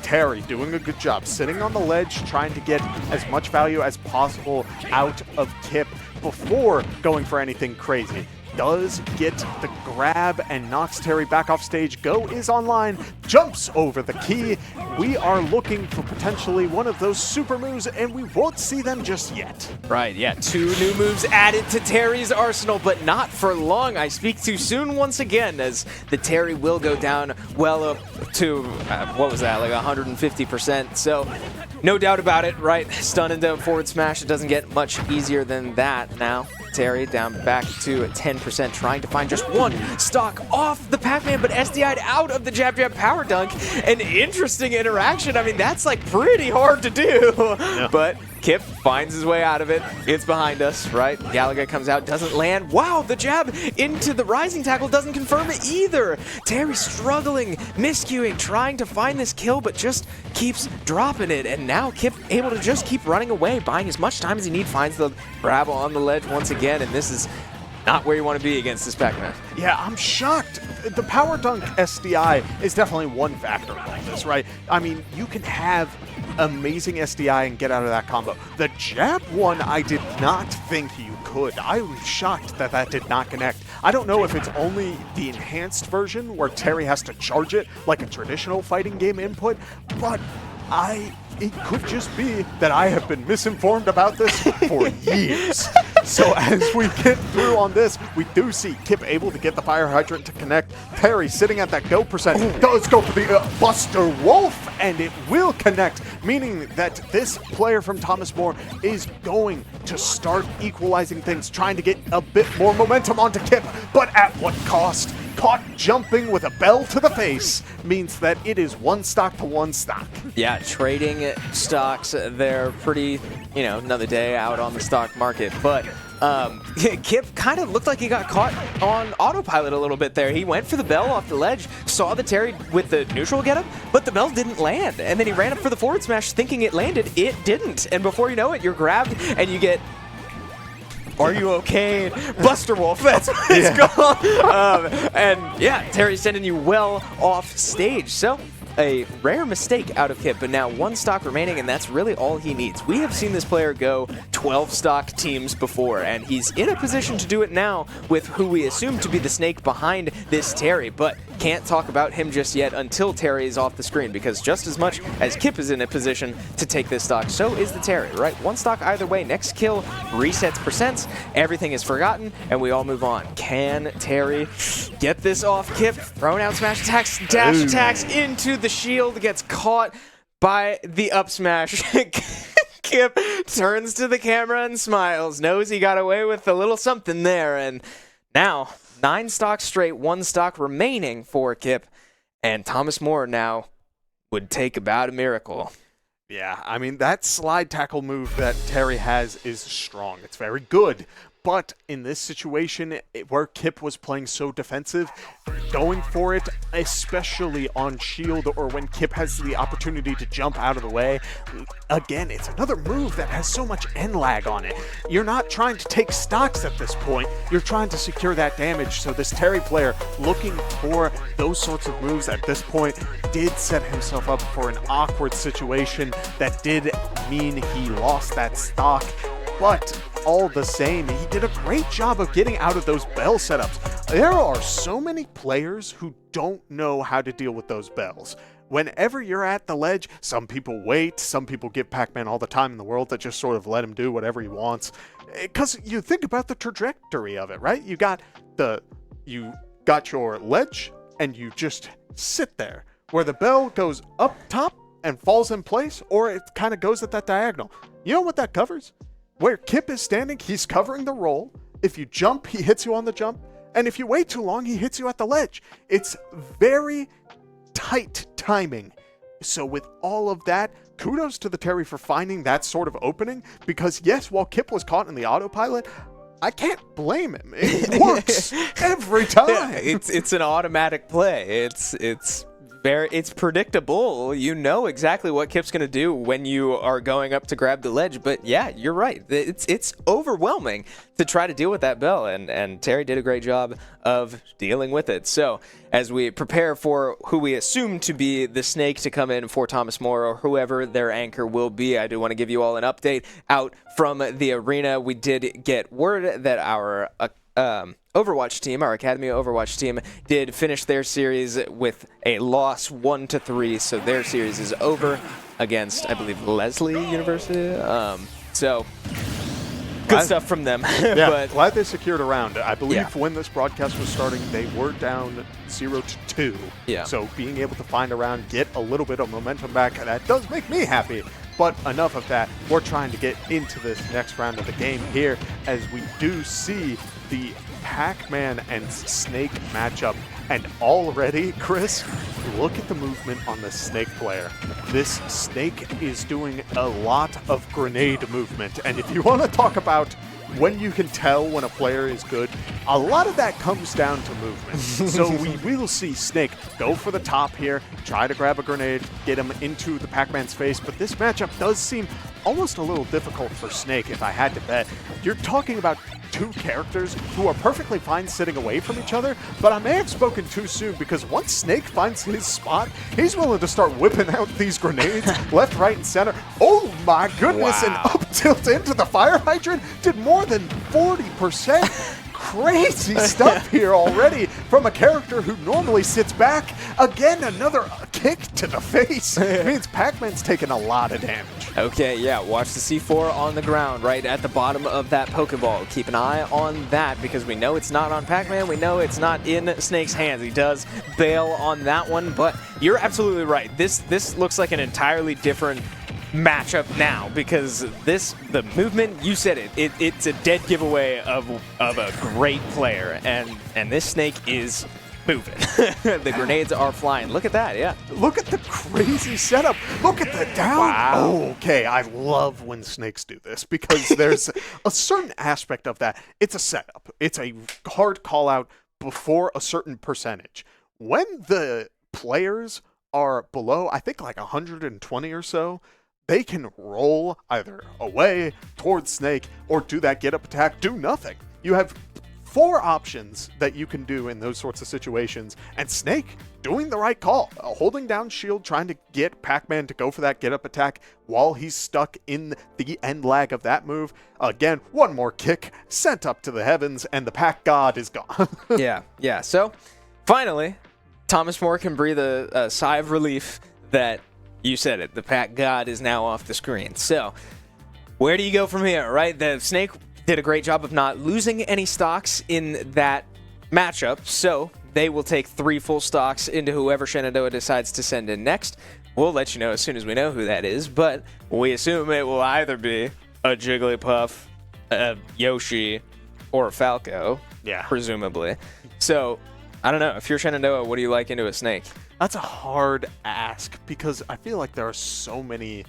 Terry doing a good job sitting on the ledge, trying to get as much value as possible out of Kip before going for anything crazy. Does get the grab and knocks Terry back off stage. Go is online, jumps over the key. We are looking for potentially one of those super moves, and we won't see them just yet. Right, yeah, 2 new moves added to Terry's arsenal, but not for long. I speak too soon once again, as the Terry will go down well up to, what was that, like 150%. So no doubt about it, right? Stun into forward smash. It doesn't get much easier than that now. Terry down back to 10%, trying to find just 1 stock off the Pac-Man, but SDI'd out of the jab power dunk. An interesting interaction. I mean, that's like pretty hard to do, yeah. But Kip finds his way out of it. It's behind us, right? Gallagher comes out, doesn't land. Wow, the jab into the rising tackle doesn't confirm it either. Terry struggling, miscuing, trying to find this kill, but just keeps dropping it. And now Kip able to just keep running away, buying as much time as he needs, finds the grab on the ledge once again, and this is not where you want to be against this Pac-Man. Yeah, I'm shocked. The power dunk SDI is definitely one factor like this, right? I mean, you can have amazing SDI and get out of that combo. The jab one, I did not think you could. I was shocked that that did not connect. I don't know if it's only the enhanced version where Terry has to charge it like a traditional fighting game input, but it could just be that I have been misinformed about this for years. So as we get through on this, we do see Kip able to get the fire hydrant to connect. Terry sitting at that go percent does go for the Buster Wolf, and it will connect, meaning that this player from Thomas More is going to start equalizing things, trying to get a bit more momentum onto Kip, but at what cost? Caught jumping with a bell to the face means that it is 1 stock to 1 stock. Yeah, trading stocks, they're pretty, another day out on the stock market. But Kip kind of looked like he got caught on autopilot a little bit there. He went for the bell off the ledge, saw the Terry with the neutral getup, but the bell didn't land. And then he ran up for the forward smash thinking it landed. It didn't. And before you know it, you're grabbed and you get... Are you okay? Buster Wolf, that's what it's called. And yeah, Terry's sending you well off stage. So a rare mistake out of Kip, but now 1 stock remaining, and that's really all he needs. We have seen this player go 12 stock teams before, and he's in a position to do it now with who we assume to be the snake behind this Terry, but can't talk about him just yet until Terry is off the screen, because just as much as Kip is in a position to take this stock, so is the Terry, right? 1 stock either way. Next kill resets percents, everything is forgotten, and we all move on. Can Terry get this off Kip? Throwing out smash attacks, dash attacks into the shield, gets caught by the up smash. Kip turns to the camera and smiles, knows he got away with a little something there, and now 9 stocks straight, 1 stock remaining for Kip, and Thomas More now would take about a miracle. Yeah, I mean, that slide tackle move that Terry has is strong. It's very good. But in this situation, where Kip was playing so defensive, going for it, especially on shield or when Kip has the opportunity to jump out of the way, again, it's another move that has so much end lag on it. You're not trying to take stocks at this point. You're trying to secure that damage. So this Terry player looking for those sorts of moves at this point did set himself up for an awkward situation that did mean he lost that stock. But all the same, he did a great job of getting out of those bell setups. There are so many players who don't know how to deal with those bells. Whenever you're at the ledge, some people wait, some people give Pac-Man all the time in the world that just sort of let him do whatever he wants. Because you think about the trajectory of it, right? You got your ledge, and you just sit there, where the bell goes up top and falls in place, or it kind of goes at that diagonal. You know what that covers? Where Kip is standing, he's covering the roll. If you jump, he hits you on the jump. And if you wait too long, he hits you at the ledge. It's very tight timing. So with all of that, kudos to the Terry for finding that sort of opening. Because yes, while Kip was caught in the autopilot, I can't blame him. It works every time. Yeah, it's an automatic play. It's predictable. You know exactly what Kip's going to do when you are going up to grab the ledge. But yeah, you're right. It's overwhelming to try to deal with that bell, and Terry did a great job of dealing with it. So as we prepare for who we assume to be the Snake to come in for Thomas More or whoever their anchor will be, I do want to give you all an update out from the arena. We did get word that our Overwatch team, our Academy Overwatch team, did finish their series with a loss 1-3, so their series is over against, I believe, Leslie University. So good stuff from them. Yeah, but glad they secured a round. I believe Yeah. when this broadcast was starting, they were down 0-2. Yeah. So being able to find a round, get a little bit of momentum back, that does make me happy. But enough of that. We're trying to get into this next round of the game here as we do see the Pac-Man and Snake matchup. And already, Chris, look at the movement on the Snake player. This Snake is doing a lot of grenade movement. And if you want to talk about when you can tell when a player is good, a lot of that comes down to movement. So we will see Snake go for the top here, try to grab a grenade, get him into the Pac-Man's face, but this matchup does seem almost a little difficult for Snake, if I had to bet. You're talking about two characters who are perfectly fine sitting away from each other, but I may have spoken too soon because once Snake finds his spot, he's willing to start whipping out these grenades left, right, and center. Oh my goodness, Wow. and up tilt into the fire hydrant did more than 40%. Crazy stuff here already from a character who normally sits back. Again, another kick to the face. It means Pac-Man's taking a lot of damage. okay, yeah, watch the C4 on the ground right at the bottom of that Pokeball. Keep an eye on that because we know it's not on Pac-Man. We know it's not in Snake's hands. He does bail on that one, but you're absolutely right. This looks like an entirely different matchup now because the movement, you said it's a dead giveaway of a great player, and this Snake is moving. The grenades are flying. Look at that, yeah. Look at the crazy setup. Look at the down. Wow. Oh, okay, I love when Snakes do this because there's a certain aspect of that. It's a setup. It's a hard call out before a certain percentage. When the players are below, I think like 120 or so, they can roll either away towards Snake or do that get up attack, do nothing. You have 4 options that you can do in those sorts of situations, and Snake doing the right call, holding down shield, trying to get Pac-Man to go for that get up attack while he's stuck in the end lag of that move. Again, one more kick sent up to the heavens, and the Pac God is gone. Yeah. So finally, Thomas More can breathe a sigh of relief that you said it. The Pac God is now off the screen. So where do you go from here, right? The Snake did a great job of not losing any stocks in that matchup, so they will take 3 full stocks into whoever Shenandoah decides to send in next. We'll let you know as soon as we know who that is, but we assume it will either be a Jigglypuff, a Yoshi, or a Falco, Yeah. presumably. So, I don't know. If you're Shenandoah, what do you like into a Snake? That's a hard ask because I feel like there are so many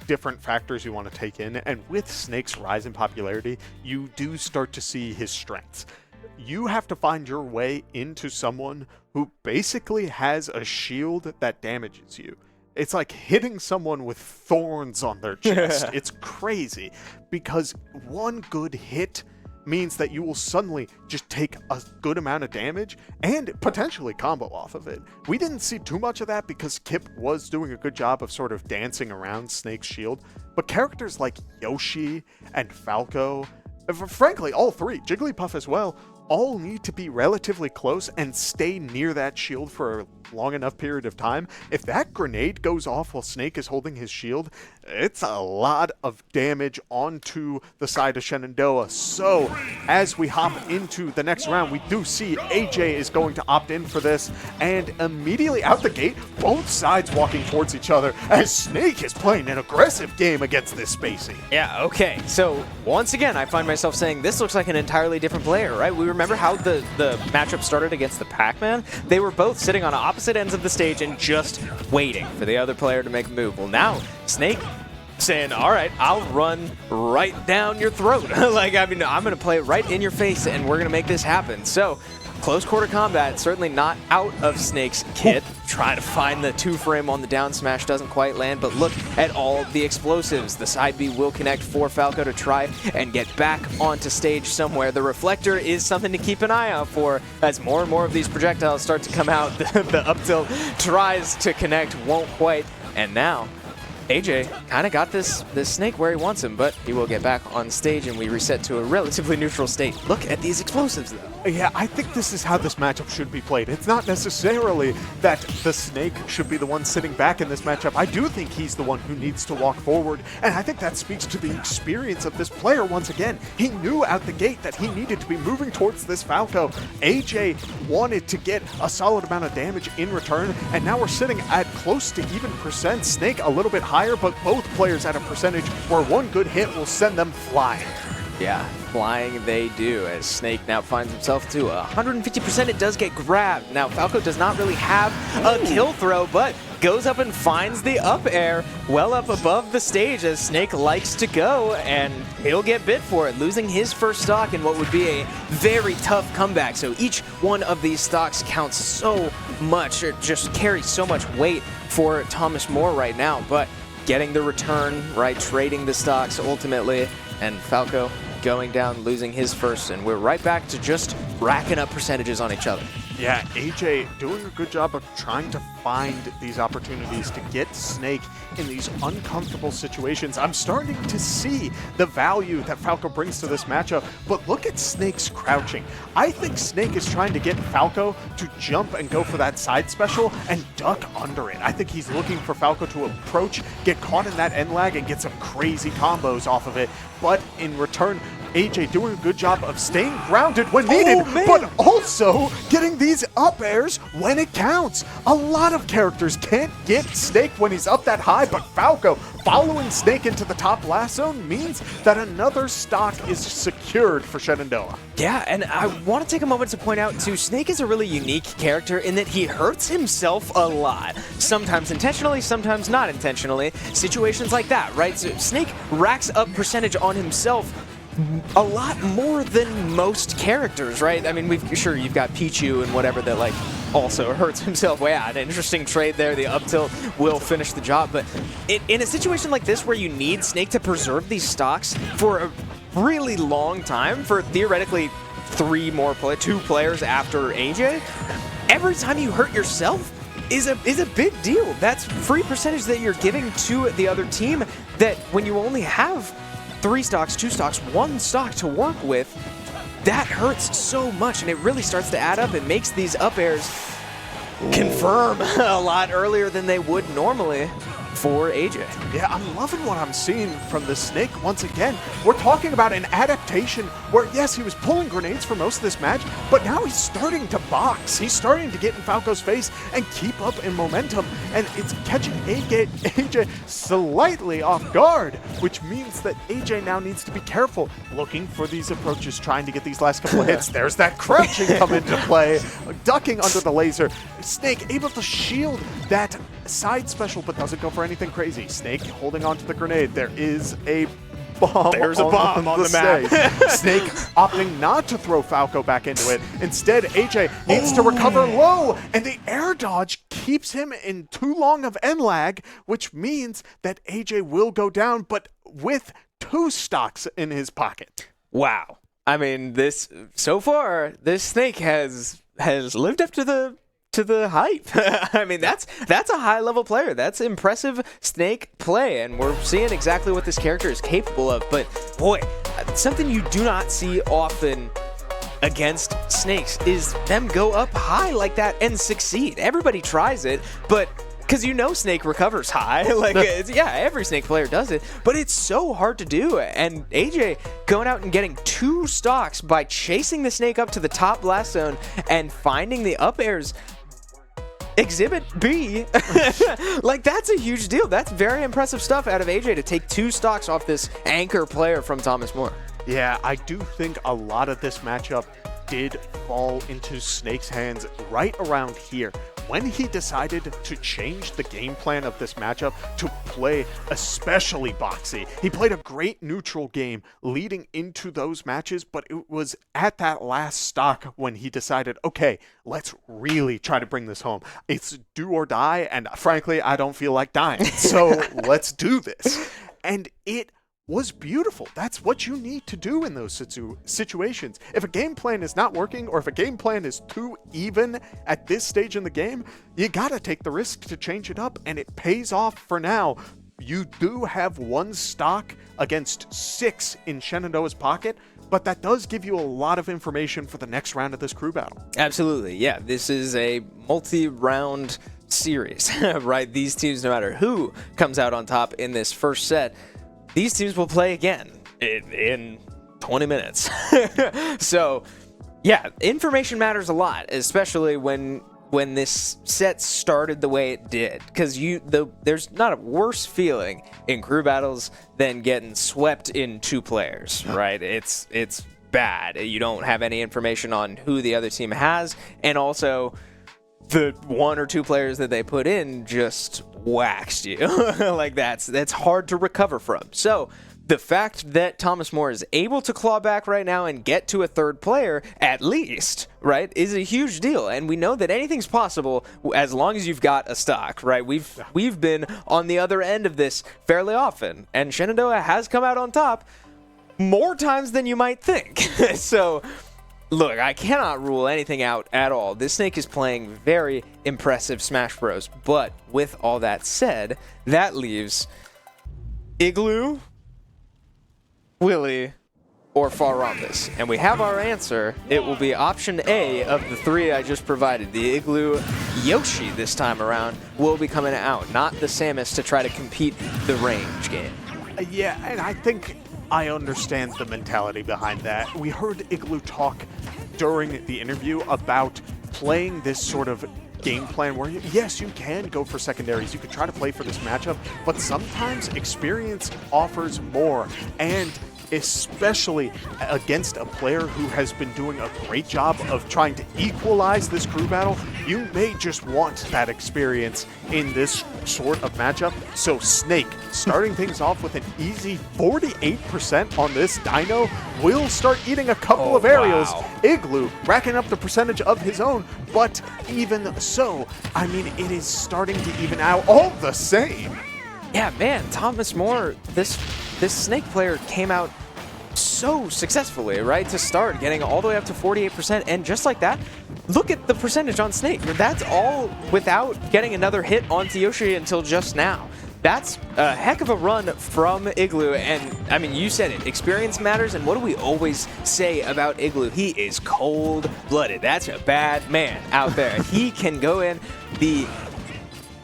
different factors you want to take in, and with Snake's rise in popularity, you do start to see his strengths. You have to find your way into someone who basically has a shield that damages you. It's like hitting someone with thorns on their chest. It's crazy, because one good hit means that you will suddenly just take a good amount of damage and potentially combo off of it. We didn't see too much of that because Kip was doing a good job of sort of dancing around Snake's shield, but characters like Yoshi and Falco, frankly all three, Jigglypuff as well, all need to be relatively close and stay near that shield for a long enough period of time. If that grenade goes off while Snake is holding his shield, it's a lot of damage onto the side of Shenandoah. So as we hop into the next round, we do see AJ is going to opt in for this, and immediately out the gate, both sides walking towards each other as Snake is playing an aggressive game against this Spacey. Yeah, okay. So once again, I find myself saying this looks like an entirely different player, right? We remember how the matchup started against the Pac-Man? They were both sitting on opposite ends of the stage and just waiting for the other player to make a move. Well, now Snake saying, all right, I'll run right down your throat. Like, I mean, I'm going to play it right in your face, and we're going to make this happen. So close quarter combat, certainly not out of Snake's kit. Trying to find the 2-frame on the down smash, doesn't quite land, but look at all the explosives. The side B will connect for Falco to try and get back onto stage somewhere. The reflector is something to keep an eye out for as more and more of these projectiles start to come out. The up tilt tries to connect, won't quite, and now AJ kind of got this Snake where he wants him, but he will get back on stage and we reset to a relatively neutral state. Look at these explosives, though. Yeah, I think this is how this matchup should be played. It's not necessarily that the Snake should be the one sitting back in this matchup. I do think he's the one who needs to walk forward, and I think that speaks to the experience of this player once again. He knew out the gate that he needed to be moving towards this Falco. AJ wanted to get a solid amount of damage in return, and now we're sitting at close to even percent. Snake a little bit higher, but both players at a percentage where one good hit will send them flying. Yeah, flying they do, as Snake now finds himself to 150%. It does get grabbed. Now, Falco does not really have a kill throw, but goes up and finds the up air well up above the stage as Snake likes to go, and he'll get bit for it, losing his first stock in what would be a very tough comeback. So each one of these stocks counts so much, it just carries so much weight for Thomas More right now, but getting the return, right, trading the stocks ultimately, and Falco going down, losing his first, and we're right back to just racking up percentages on each other. Yeah, AJ doing a good job of trying to find these opportunities to get Snake in these uncomfortable situations. I'm starting to see the value that Falco brings to this matchup, but look at Snake's crouching. I think Snake is trying to get Falco to jump and go for that side special and duck under it. I think he's looking for Falco to approach, get caught in that end lag, and get some crazy combos off of it, but in return, AJ doing a good job of staying grounded when needed, but also getting these up airs when it counts. A lot of characters can't get Snake when he's up that high, but Falco following Snake into the top blast zone means that another stock is secured for Shenandoah. Yeah, and I want to take a moment to point out, too, Snake is a really unique character in that he hurts himself a lot. Sometimes intentionally, sometimes not intentionally. Situations like that, right? So Snake racks up percentage on himself a lot more than most characters, right? I mean, sure, you've got Pichu and whatever that, like, also hurts himself. Well, yeah, an interesting trade there. The up tilt will finish the job, but in a situation like this where you need Snake to preserve these stocks for a really long time, for theoretically two players after AJ, every time you hurt yourself is a big deal. That's free percentage that you're giving to the other team that when you only have 3 stocks, 2 stocks, 1 stock to work with, that hurts so much, and it really starts to add up. It makes these up airs confirm a lot earlier than they would normally for AJ. Yeah, I'm loving what I'm seeing from the Snake once again. We're talking about an adaptation where, yes, he was pulling grenades for most of this match, but now he's starting to box. He's starting to get in Falco's face and keep up in momentum, and it's catching AJ slightly off guard, which means that AJ now needs to be careful, looking for these approaches, trying to get these last couple of hits. There's that crouching come into play, ducking under the laser. Snake able to shield that side special, but doesn't go for anything crazy. Snake holding onto the grenade. There is a bomb. There's a bomb on the map. Snake opting not to throw Falco back into it. Instead, AJ needs to recover low, and the air dodge keeps him in too long of end lag, which means that AJ will go down, but with 2 stocks in his pocket. Wow. I mean, so far, this Snake has lived up to the hype. I mean, that's a high-level player. That's impressive Snake play, and we're seeing exactly what this character is capable of. But, boy, something you do not see often against Snakes is them go up high like that and succeed. Everybody tries it, but because Snake recovers high. Every Snake player does it, but it's so hard to do. And AJ going out and getting 2 stocks by chasing the Snake up to the top blast zone and finding the up airs. Exhibit B. That's a huge deal. That's very impressive stuff out of AJ to take 2 stocks off this anchor player from Thomas More. Yeah, I do think a lot of this matchup did fall into Snake's hands right around here. When he decided to change the game plan of this matchup to play especially boxy, he played a great neutral game leading into those matches, but it was at that last stock when he decided, okay, let's really try to bring this home. It's do or die, and frankly, I don't feel like dying, so let's do this. And it was beautiful. That's what you need to do in those situations. If a game plan is not working, or if a game plan is too even at this stage in the game, you gotta take the risk to change it up, and it pays off for now. You do have 1 stock against 6 in Shenandoah's pocket, but that does give you a lot of information for the next round of this crew battle. Absolutely, yeah. This is a multi-round series, right? These teams, no matter who comes out on top in this first set, these teams will play again in 20 minutes. So, yeah, information matters a lot, especially when this set started the way it did. Because there's not a worse feeling in crew battles than getting swept in 2 players, right? It's bad. You don't have any information on who the other team has, and also the 1 or 2 players that they put in just waxed you. That's hard to recover from. So the fact that Thomas More is able to claw back right now and get to a 3rd player, at least, right, is a huge deal. And we know that anything's possible as long as you've got a stock, right? We've been on the other end of this fairly often, and Shenandoah has come out on top more times than you might think. So look, I cannot rule anything out at all. This Snake is playing very impressive Smash Bros. But with all that said, that leaves Igloo, Willie, or Farambus. And we have our answer. It will be option A of the 3 I just provided. The Igloo Yoshi this time around will be coming out, not the Samus to try to compete the range game. Yeah, and I think I understand the mentality behind that. We heard Igloo talk during the interview about playing this sort of game plan where, yes, you can go for secondaries, you can try to play for this matchup, but sometimes experience offers more, and especially against a player who has been doing a great job of trying to equalize this crew battle, you may just want that experience in this sort of matchup. So Snake, starting things off with an easy 48% on this Dino, will start eating a couple of aerials. Wow. Igloo racking up the percentage of his own, but even so, I mean, it is starting to even out all the same. Yeah, man, Thomas More, this Snake player came out so successfully, right, to start, getting all the way up to 48%, and just like that, look at the percentage on Snake. That's all without getting another hit onto Yoshi until just now. That's a heck of a run from Igloo, and I mean, you said it, experience matters, and what do we always say about Igloo? He is cold-blooded. That's a bad man out there. He can go in the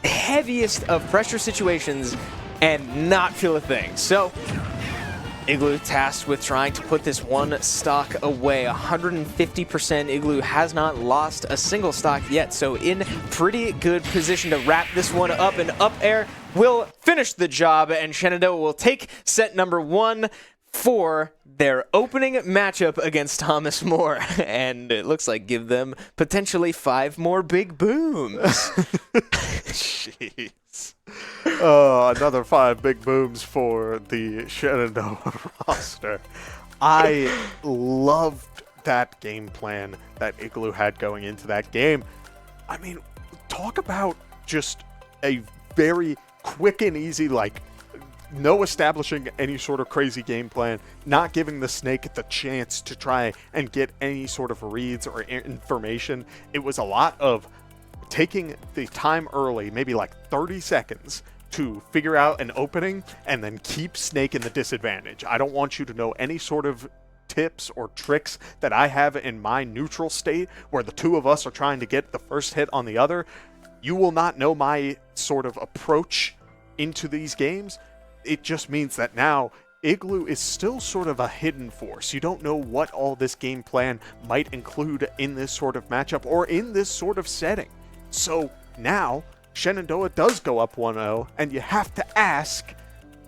heaviest of pressure situations and not feel a thing. So Igloo tasked with trying to put this 1 stock away. 150%. Igloo has not lost a single stock yet, so in pretty good position to wrap this one up. And up air will finish the job, and Shenandoah will take set number 1 for their opening matchup against Thomas More. And it looks like give them potentially 5 more big booms. Jeez. Another 5 big booms for the Shenandoah roster. I loved that game plan that Igloo had going into that game. I mean, talk about just a very quick and easy, like, no establishing any sort of crazy game plan, not giving the Snake the chance to try and get any sort of reads or information. It was a lot of taking the time early, maybe like 30 seconds, to figure out an opening and then keep Snake in the disadvantage. I don't want you to know any sort of tips or tricks that I have in my neutral state where the two of us are trying to get the first hit on the other. You will not know my sort of approach into these games. It just means that now Igloo is still sort of a hidden force. You don't know what all this game plan might include in this sort of matchup or in this sort of setting. So now Shenandoah does go up 1-0, and you have to ask,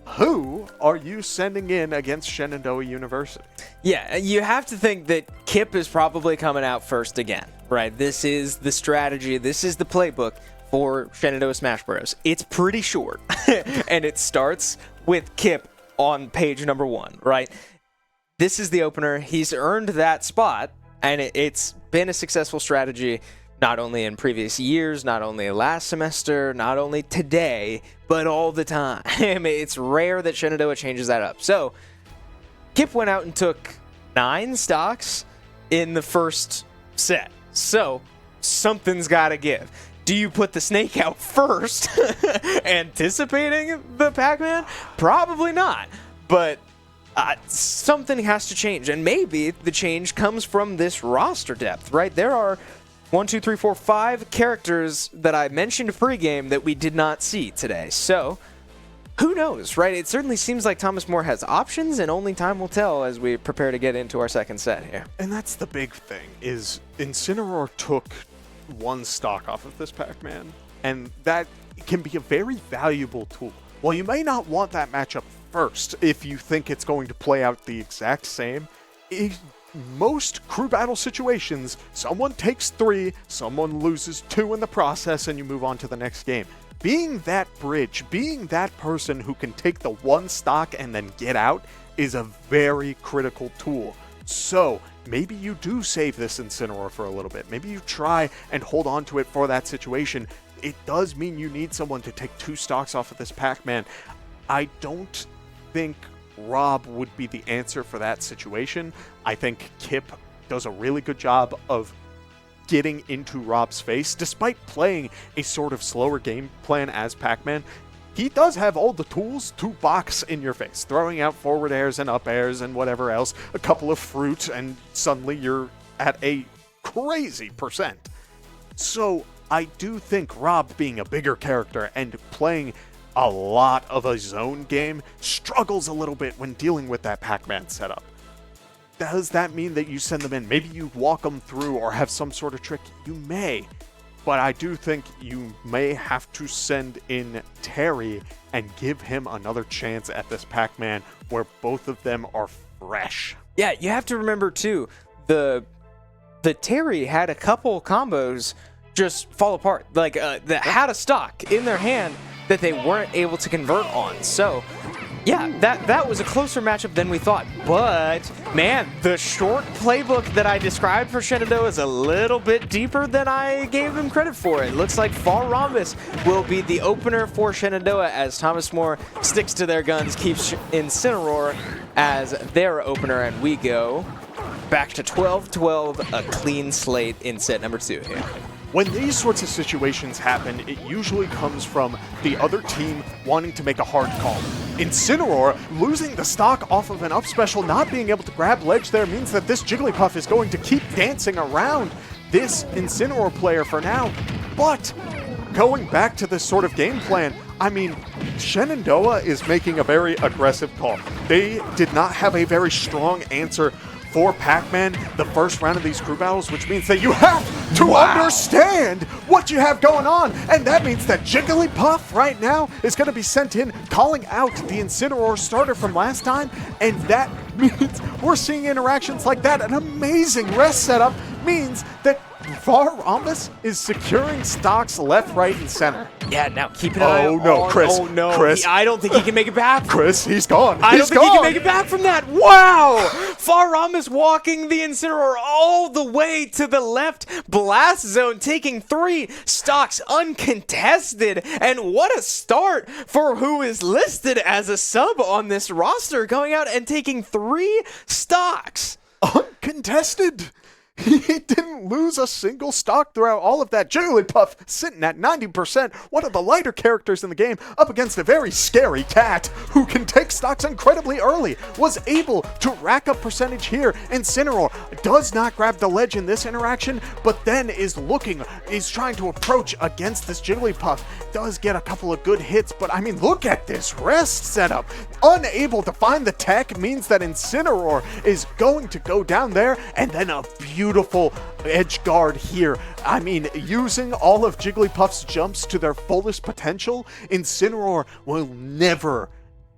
who are you sending in against Shenandoah University? Yeah, you have to think that Kip is probably coming out first again, right? This is the strategy. This is the playbook for Shenandoah Smash Bros. It's pretty short, and it starts with Kip on page number 1, right? This is the opener. He's earned that spot, and it's been a successful strategy not only in previous years, not only last semester, not only today, but all the time. It's rare that Shenandoah changes that up. So Kip went out and took 9 stocks in the first set. So something's got to give. Do you put the Snake out first, anticipating the Pac-Man? Probably not. But something has to change. And maybe the change comes from this roster depth, right? There are 5 characters that I mentioned pregame that we did not see today. So who knows, right? It certainly seems like Thomas More has options, and only time will tell as we prepare to get into our second set here. And that's the big thing, is Incineroar took 1 stock off of this Pac-Man, and that can be a very valuable tool. While you may not want that matchup first, if you think it's going to play out the exact same, most crew battle situations, someone takes 3, someone loses 2 in the process, and you move on to the next game. Being that bridge, being that person who can take the 1 stock and then get out is a very critical tool. So maybe you do save this Incineroar for a little bit. Maybe you try and hold on to it for that situation. It does mean you need someone to take 2 stocks off of this Pac-Man. I don't think Rob would be the answer for that situation. I think Kip does a really good job of getting into Rob's face. Despite playing a sort of slower game plan as Pac-Man, he does have all the tools to box in your face, throwing out forward airs and up airs and whatever else, a couple of fruit, and suddenly you're at a crazy percent. So I do think Rob, being a bigger character and playing a lot of a zone game, struggles a little bit when dealing with that Pac-Man setup. Does that mean that you send them in? Maybe you walk them through or have some sort of trick? You may. But I do think you may have to send in Terry and give him another chance at this Pac-Man where both of them are fresh. Yeah, you have to remember, too, the Terry had a couple combos just fall apart. Like, that had a stock in their hand that they weren't able to convert on. So, yeah, that was a closer matchup than we thought. But, man, the short playbook that I described for Shenandoah is a little bit deeper than I gave them credit for. It looks like Fall Rhombus will be the opener for Shenandoah as Thomas More sticks to their guns, keeps Incineroar as their opener, and we go back to 12-12, a clean slate in set number 2 here. When these sorts of situations happen, it usually comes from the other team wanting to make a hard call. Incineroar losing the stock off of an up special, not being able to grab ledge there, means that this Jigglypuff is going to keep dancing around this Incineroar player for now. But going back to this sort of game plan, I mean, Shenandoah is making a very aggressive call. They did not have a very strong answer for Pac-Man the first round of these crew battles, which means that you have to understand what you have going on. And that means that Jigglypuff right now is going to be sent in, calling out the Incineroar starter from last time. And that means we're seeing interactions like that. An amazing rest setup means that Varsity is securing stocks left, right, and center. Yeah, now keep an eye on... no, Chris. Oh, no. Chris. I don't think he can make it back. Chris, he's gone. I don't He's think he gone. can make it back from that. Wow! Varsity walking the Incineroar all the way to the left blast zone, taking 3 stocks uncontested. And what a start for who is listed as a sub on this roster, going out and taking 3 stocks. Uncontested. He didn't lose a single stock throughout all of that. Jigglypuff sitting at 90%, one of the lighter characters in the game, up against a very scary cat who can take stocks incredibly early, was able to rack up percentage here. Incineroar does not grab the ledge in this interaction, but then is trying to approach against this Jigglypuff. Does get a couple of good hits, but I mean, look at this rest setup. Unable to find the tech means that Incineroar is going to go down there, and then a beautiful edge guard here. I mean, using all of Jigglypuff's jumps to their fullest potential, Incineroar will never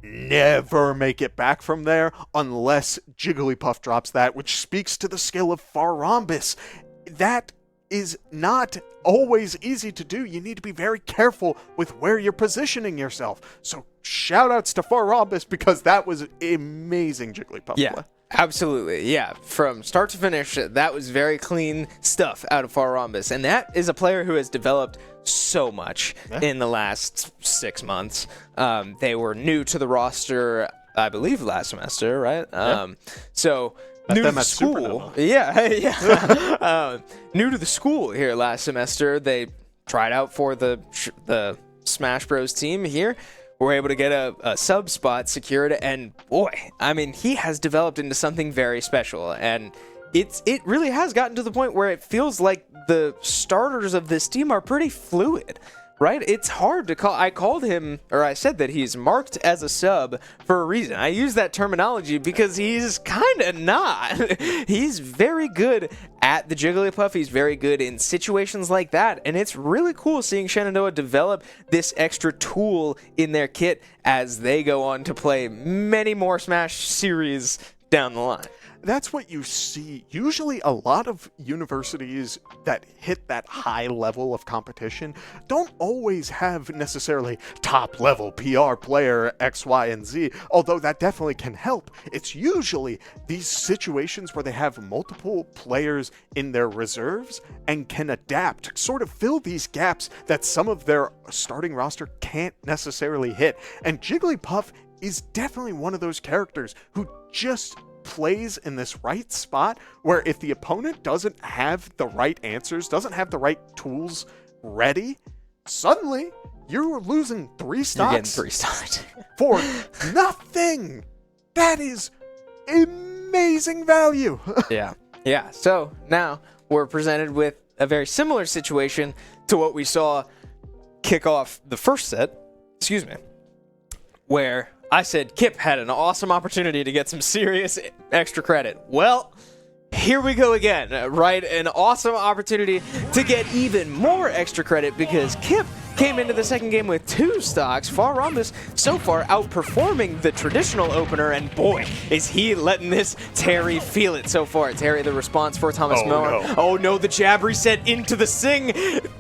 make it back from there unless Jigglypuff drops that, which speaks to the skill of Varsity. That is not always easy to do. You need to be very careful with where you're positioning yourself. So shout outs to Varsity because that was amazing Jigglypuff play. Absolutely, yeah. From start to finish, that was very clean stuff out of Varsity. And that is a player who has developed so much in the last 6 months. They were new to the roster, I believe, last semester, right? So new to the school. New to the school here last semester. They tried out for the Smash Bros team here. Were able to get a sub spot secured, and boy, I mean, he has developed into something very special, and it really has gotten to the point where it feels like the starters of this team are pretty fluid, right? It's hard to call. I said that he's marked as a sub for a reason. I use that terminology because he's kind of not. He's very good at the Jigglypuff. He's very good in situations like that, and it's really cool seeing Shenandoah develop this extra tool in their kit as they go on to play many more Smash series down the line. That's what you see. Usually a lot of universities that hit that high level of competition don't always have necessarily top level PR player X, Y, and Z, although that definitely can help. It's usually these situations where they have multiple players in their reserves and can adapt, sort of fill these gaps that some of their starting roster can't necessarily hit. And Jigglypuff is definitely one of those characters who just plays in this right spot where if the opponent doesn't have the right answers, doesn't have the right tools ready, suddenly you're losing 3 stocks. You're getting 3 stocks for nothing. That is amazing value. Yeah. So now we're presented with a very similar situation to what we saw kick off the first set. Excuse me. Where I said Kip had an awesome opportunity to get some serious extra credit. Well, here we go again, right? An awesome opportunity to get even more extra credit because Kip came into the second game with 2 stocks. Varsity so far outperforming the traditional opener, and boy, is he letting this Terry feel it so far. Terry, the response for Thomas Miller. No. Oh no, the jab reset into the sing.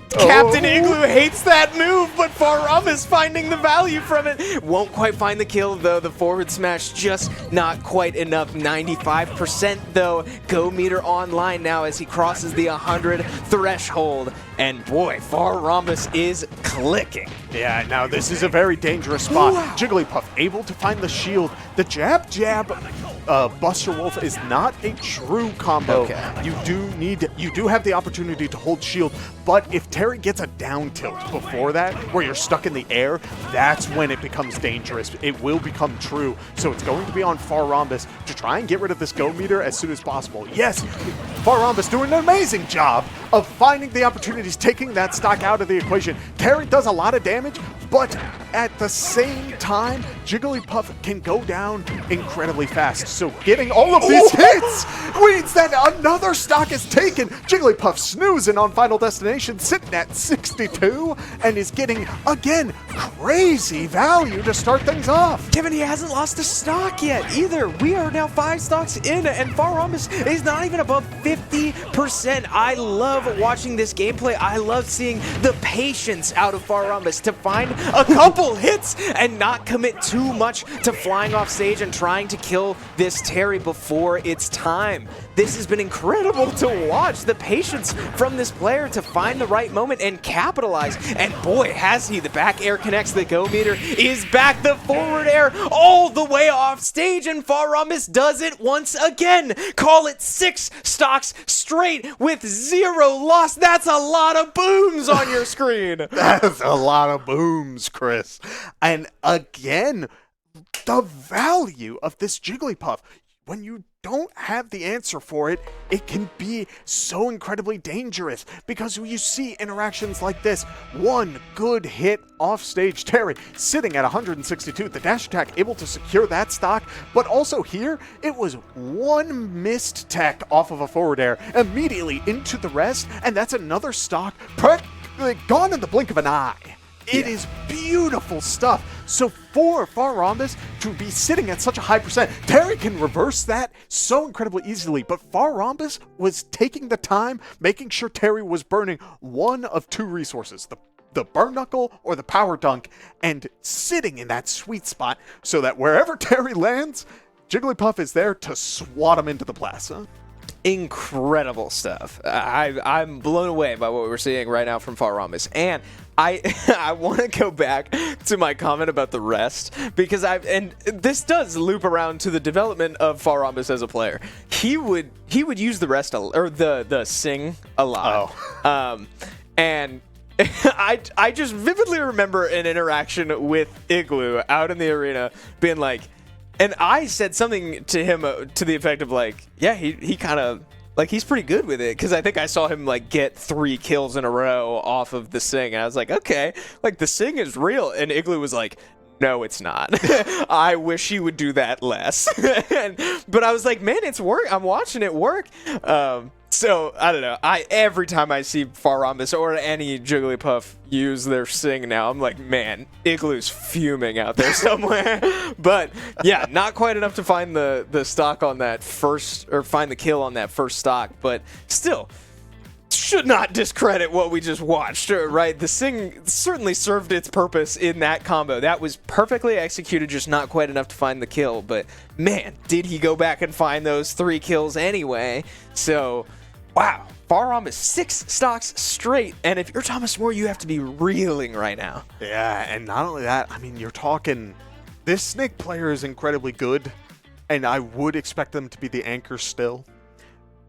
Captain Igloo hates that move, but Varsity finding the value from it. Won't quite find the kill, though. The forward smash just not quite enough. 95% though. Go meter online now as he crosses the 100 threshold. And boy, Varsity is clicking. Yeah, now this is a very dangerous spot. Wow. Jigglypuff able to find the shield. The jab Buster Wolf is not a true combo. Okay. You do have the opportunity to hold shield, but if Terry gets a down tilt before that, where you're stuck in the air, that's when it becomes dangerous. It will become true. So it's going to be on Varsity to try and get rid of this go meter as soon as possible. Yes, Varsity doing an amazing job of finding the opportunities, taking that stock out of the equation. Terry does a lot of damage, but at the same time, Jigglypuff can go down incredibly fast. So getting all of these hits means that another stock is taken. Jigglypuff snoozing on Final Destination, sitting at 62, and is getting, again, crazy value to start things off. Kevin, he hasn't lost a stock yet either. We are now 5 stocks in, and Faramis is not even above 50%. I love watching this gameplay. I love seeing the patience out of Faramis to find a couple hits and not commit too much to flying off stage and trying to kill this Terry before it's time. This has been incredible to watch, the patience from this player to find the right moment and capitalize. And boy, has he. The back air connects, the go meter is back, the forward air all the way off stage, and Faramis does it once again. Call it 6 stocks straight with 0 loss. That's a lot of booms on your screen. That's a lot of booms, Chris. And again, the value of this Jigglypuff, when you don't have the answer for it, it can be so incredibly dangerous, because you see interactions like this. One good hit off stage, Terry sitting at 162, the dash attack able to secure that stock, but also here, it was one missed tech off of a forward air, immediately into the rest, and that's another stock practically gone in the blink of an eye. It is beautiful stuff. So for Faramis to be sitting at such a high percent, Terry can reverse that so incredibly easily. But Faramis was taking the time, making sure Terry was burning one of 2 resources, the burn knuckle or the power dunk, and sitting in that sweet spot so that wherever Terry lands, Jigglypuff is there to swat him into the plaza. Incredible stuff. I'm blown away by what we're seeing right now from Faramis. And I want to go back to my comment about the rest, because and this does loop around to the development of Faramis as a player. He would use the rest or the sing a lot. Oh. And I just vividly remember an interaction with Igloo out in the arena being like, and I said something to him to the effect of like, yeah, he kind of, like, he's pretty good with it, because I think I saw him like get 3 kills in a row off of the sing, and I was like, okay, like the sing is real. And Igloo was like, no, it's not. I wish he would do that less. But I was like, man, it's work. I'm watching it work. So I don't know. Every time I see Faramis or any Jigglypuff use their sing now, I'm like, man, Igloo's fuming out there somewhere. But yeah, not quite enough to find the stock on that first, or find the kill on that first stock. But still, should not discredit what we just watched, right? The sing certainly served its purpose in that combo. That was perfectly executed, just not quite enough to find the kill. But man, did he go back and find those 3 kills anyway? So, wow. Faramis 6 stocks straight. And if you're Thomas More, you have to be reeling right now. Yeah, and not only that, I mean, you're talking, this Snake player is incredibly good, and I would expect them to be the anchor still.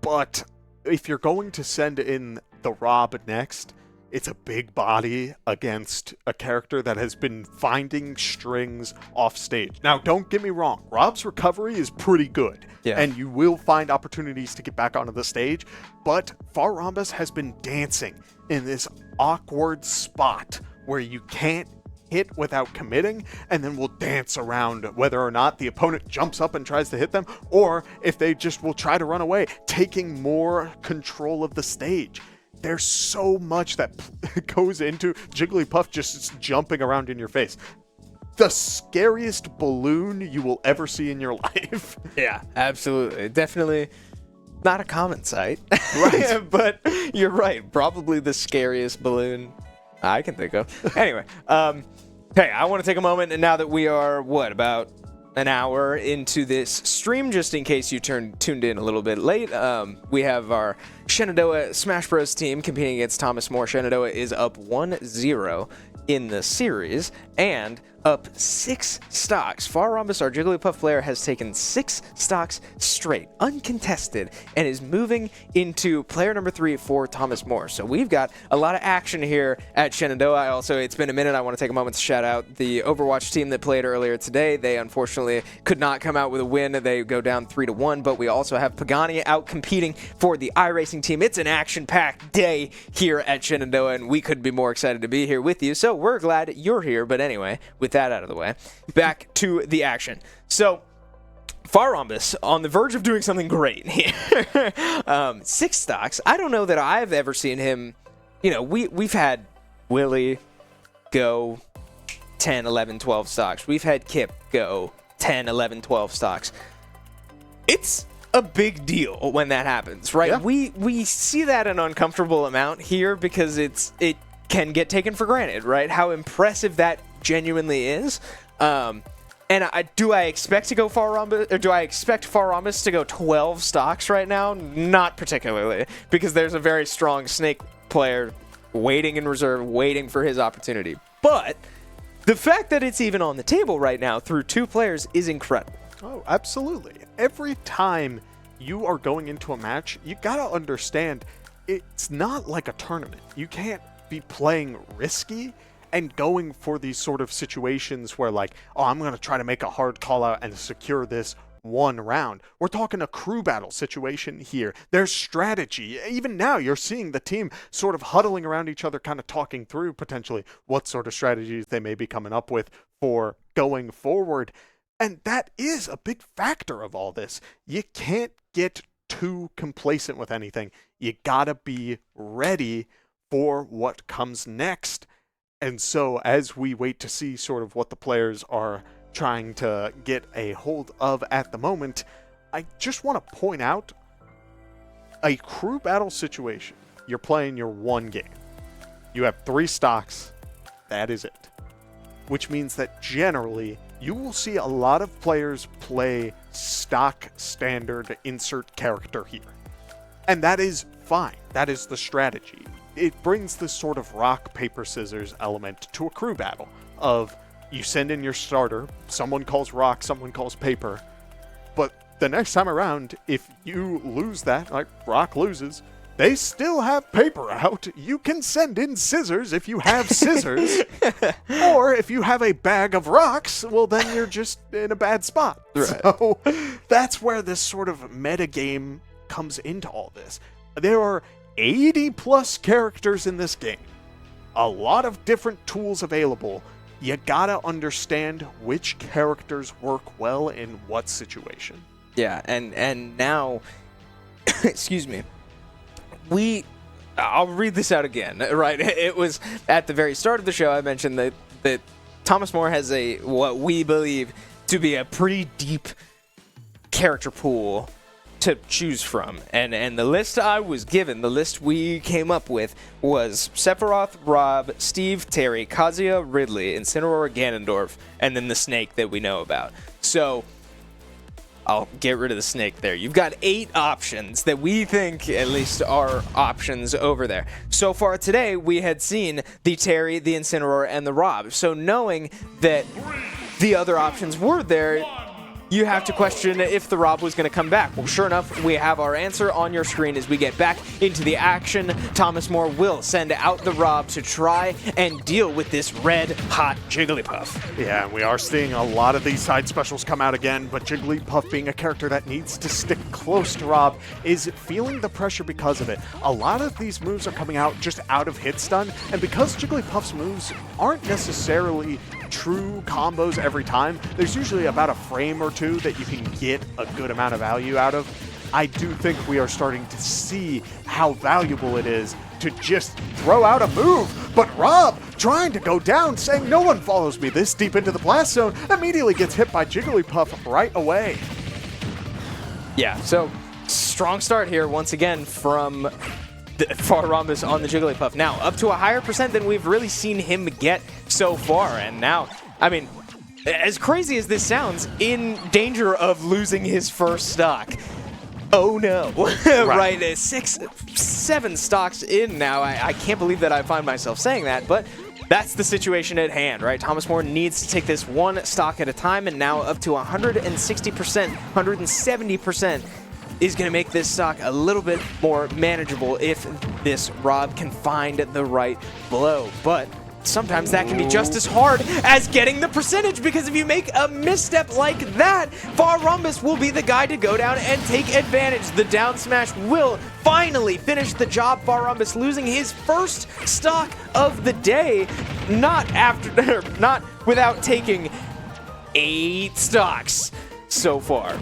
But if you're going to send in the Rob next, it's a big body against a character that has been finding strings off stage. Now, don't get me wrong, Rob's recovery is pretty good, and you will find opportunities to get back onto the stage, but Faramis has been dancing in this awkward spot where you can't hit without committing, and then will dance around whether or not the opponent jumps up and tries to hit them, or if they just will try to run away, taking more control of the stage. There's so much that goes into Jigglypuff just jumping around in your face. The scariest balloon you will ever see in your life. Yeah, absolutely. Definitely not a common sight. Right. But you're right. Probably the scariest balloon I can think of. Anyway, hey, I want to take a moment, and now that we are, about an hour into this stream, just in case you tuned in a little bit late, we have our Shenandoah Smash Bros. Team competing against Thomas More. Shenandoah is up 1-0 in the series, and up 6 stocks. Far Rhombus, our Jigglypuff player, has taken 6 stocks straight, uncontested, and is moving into player number 3 for Thomas More. So we've got a lot of action here at Shenandoah. Also, it's been a minute. I want to take a moment to shout out the Overwatch team that played earlier today. They unfortunately could not come out with a win. They go down 3-1, but we also have Pagani out competing for the iRacing team. It's an action-packed day here at Shenandoah, and we couldn't be more excited to be here with you. So we're glad you're here. But anyway, with that out of the way, back to the action. So Far Rhombus on the verge of doing something great here. 6 stocks. I don't know that I've ever seen him. You know, we've had Willie go 10, 11, 12 stocks. We've had Kip go 10, 11, 12 stocks. It's a big deal when that happens, right? Yeah. We see that an uncomfortable amount here because it can get taken for granted, right? How impressive that genuinely is. And do I expect to go Far Rhombus, or do I expect Far Rhombus to go 12 stocks right now? Not particularly, because there's a very strong Snake player waiting in reserve, waiting for his opportunity. But the fact that it's even on the table right now through 2 players is incredible. Oh, absolutely. Every time you are going into a match, you gotta understand it's not like a tournament. You can't be playing risky and going for these sort of situations where, like, oh, I'm going to try to make a hard call out and secure this one round. We're talking a crew battle situation here. There's strategy. Even now, you're seeing the team sort of huddling around each other, kind of talking through potentially what sort of strategies they may be coming up with for going forward. And that is a big factor of all this. You can't get too complacent with anything. You gotta be ready for what comes next. And so as we wait to see sort of what the players are trying to get a hold of at the moment, I just want to point out a crew battle situation. You're playing your one game. You have 3 stocks. That is it. Which means that generally you will see a lot of players play stock standard insert character here. And that is fine. That is the strategy. It brings this sort of rock, paper, scissors element to a crew battle of you send in your starter, someone calls rock, someone calls paper, but the next time around, if you lose that, like rock loses, they still have paper out. You can send in scissors if you have scissors, or if you have a bag of rocks, well, then you're just in a bad spot. Right. So that's where this sort of meta game comes into all this. There are 80 plus characters in this game. A lot of different tools available. You gotta understand which characters work well in what situation. Yeah, and now, excuse me, I'll read this out again, right? It was at the very start of the show I mentioned that Thomas More has what we believe to be a pretty deep character pool to choose from, and the list I was given, the list we came up with, was Sephiroth, Rob, Steve, Terry, Kazuya, Ridley, Incineroar, Ganondorf, and then the Snake that we know about. So I'll get rid of the Snake there. You've got 8 options that we think at least are options over there. So far today, we had seen the Terry, the Incineroar, and the Rob. So knowing that the other options were there, you have to question if the Rob was going to come back. Well, sure enough, we have our answer on your screen as we get back into the action. Thomas More will send out the Rob to try and deal with this red-hot Jigglypuff. Yeah, and we are seeing a lot of these side specials come out again, but Jigglypuff, being a character that needs to stick close to Rob, is feeling the pressure because of it. A lot of these moves are coming out just out of hit stun, and because Jigglypuff's moves aren't necessarily true combos every time, there's usually about a frame or 2 that you can get a good amount of value out of. I do think we are starting to see how valuable it is to just throw out a move, but Rob, trying to go down, saying no one follows me this deep into the blast zone, immediately gets hit by Jigglypuff right away. Yeah, so strong start here once again from Far Rhombus on the Jigglypuff. Now, up to a higher percent than we've really seen him get so far. And now, I mean, as crazy as this sounds, in danger of losing his first stock. Oh no. Right, 6, 7 stocks in now. I can't believe that I find myself saying that, but that's the situation at hand, right? Thomas More needs to take this one stock at a time, and now up to 160%, 170% is going to make this stock a little bit more manageable if this Rob can find the right blow. But sometimes that can be just as hard as getting the percentage, because if you make a misstep like that, Farumbus will be the guy to go down and take advantage. The down smash will finally finish the job. Farumbus losing his first stock of the day, not without taking 8 stocks so far.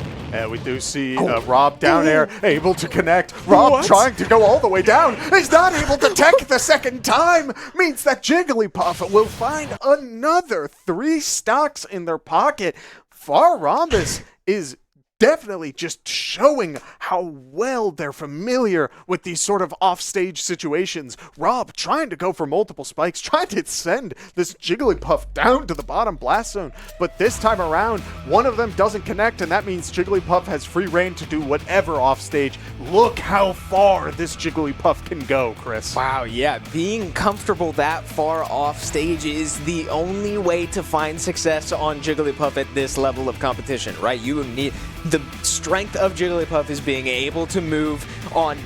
We do see Rob down air, able to connect. Rob trying to go all the way down. He's not able to tech the second time. Means that Jigglypuff will find another 3 stocks in their pocket. Farumbus is definitely just showing how well they're familiar with these sort of offstage situations. Rob trying to go for multiple spikes, trying to send this Jigglypuff down to the bottom blast zone, but this time around, one of them doesn't connect, and that means Jigglypuff has free reign to do whatever offstage. Look how far this Jigglypuff can go, Chris. Wow, yeah, being comfortable that far off stage is the only way to find success on Jigglypuff at this level of competition, right? You need the strength of Jigglypuff is being able to move on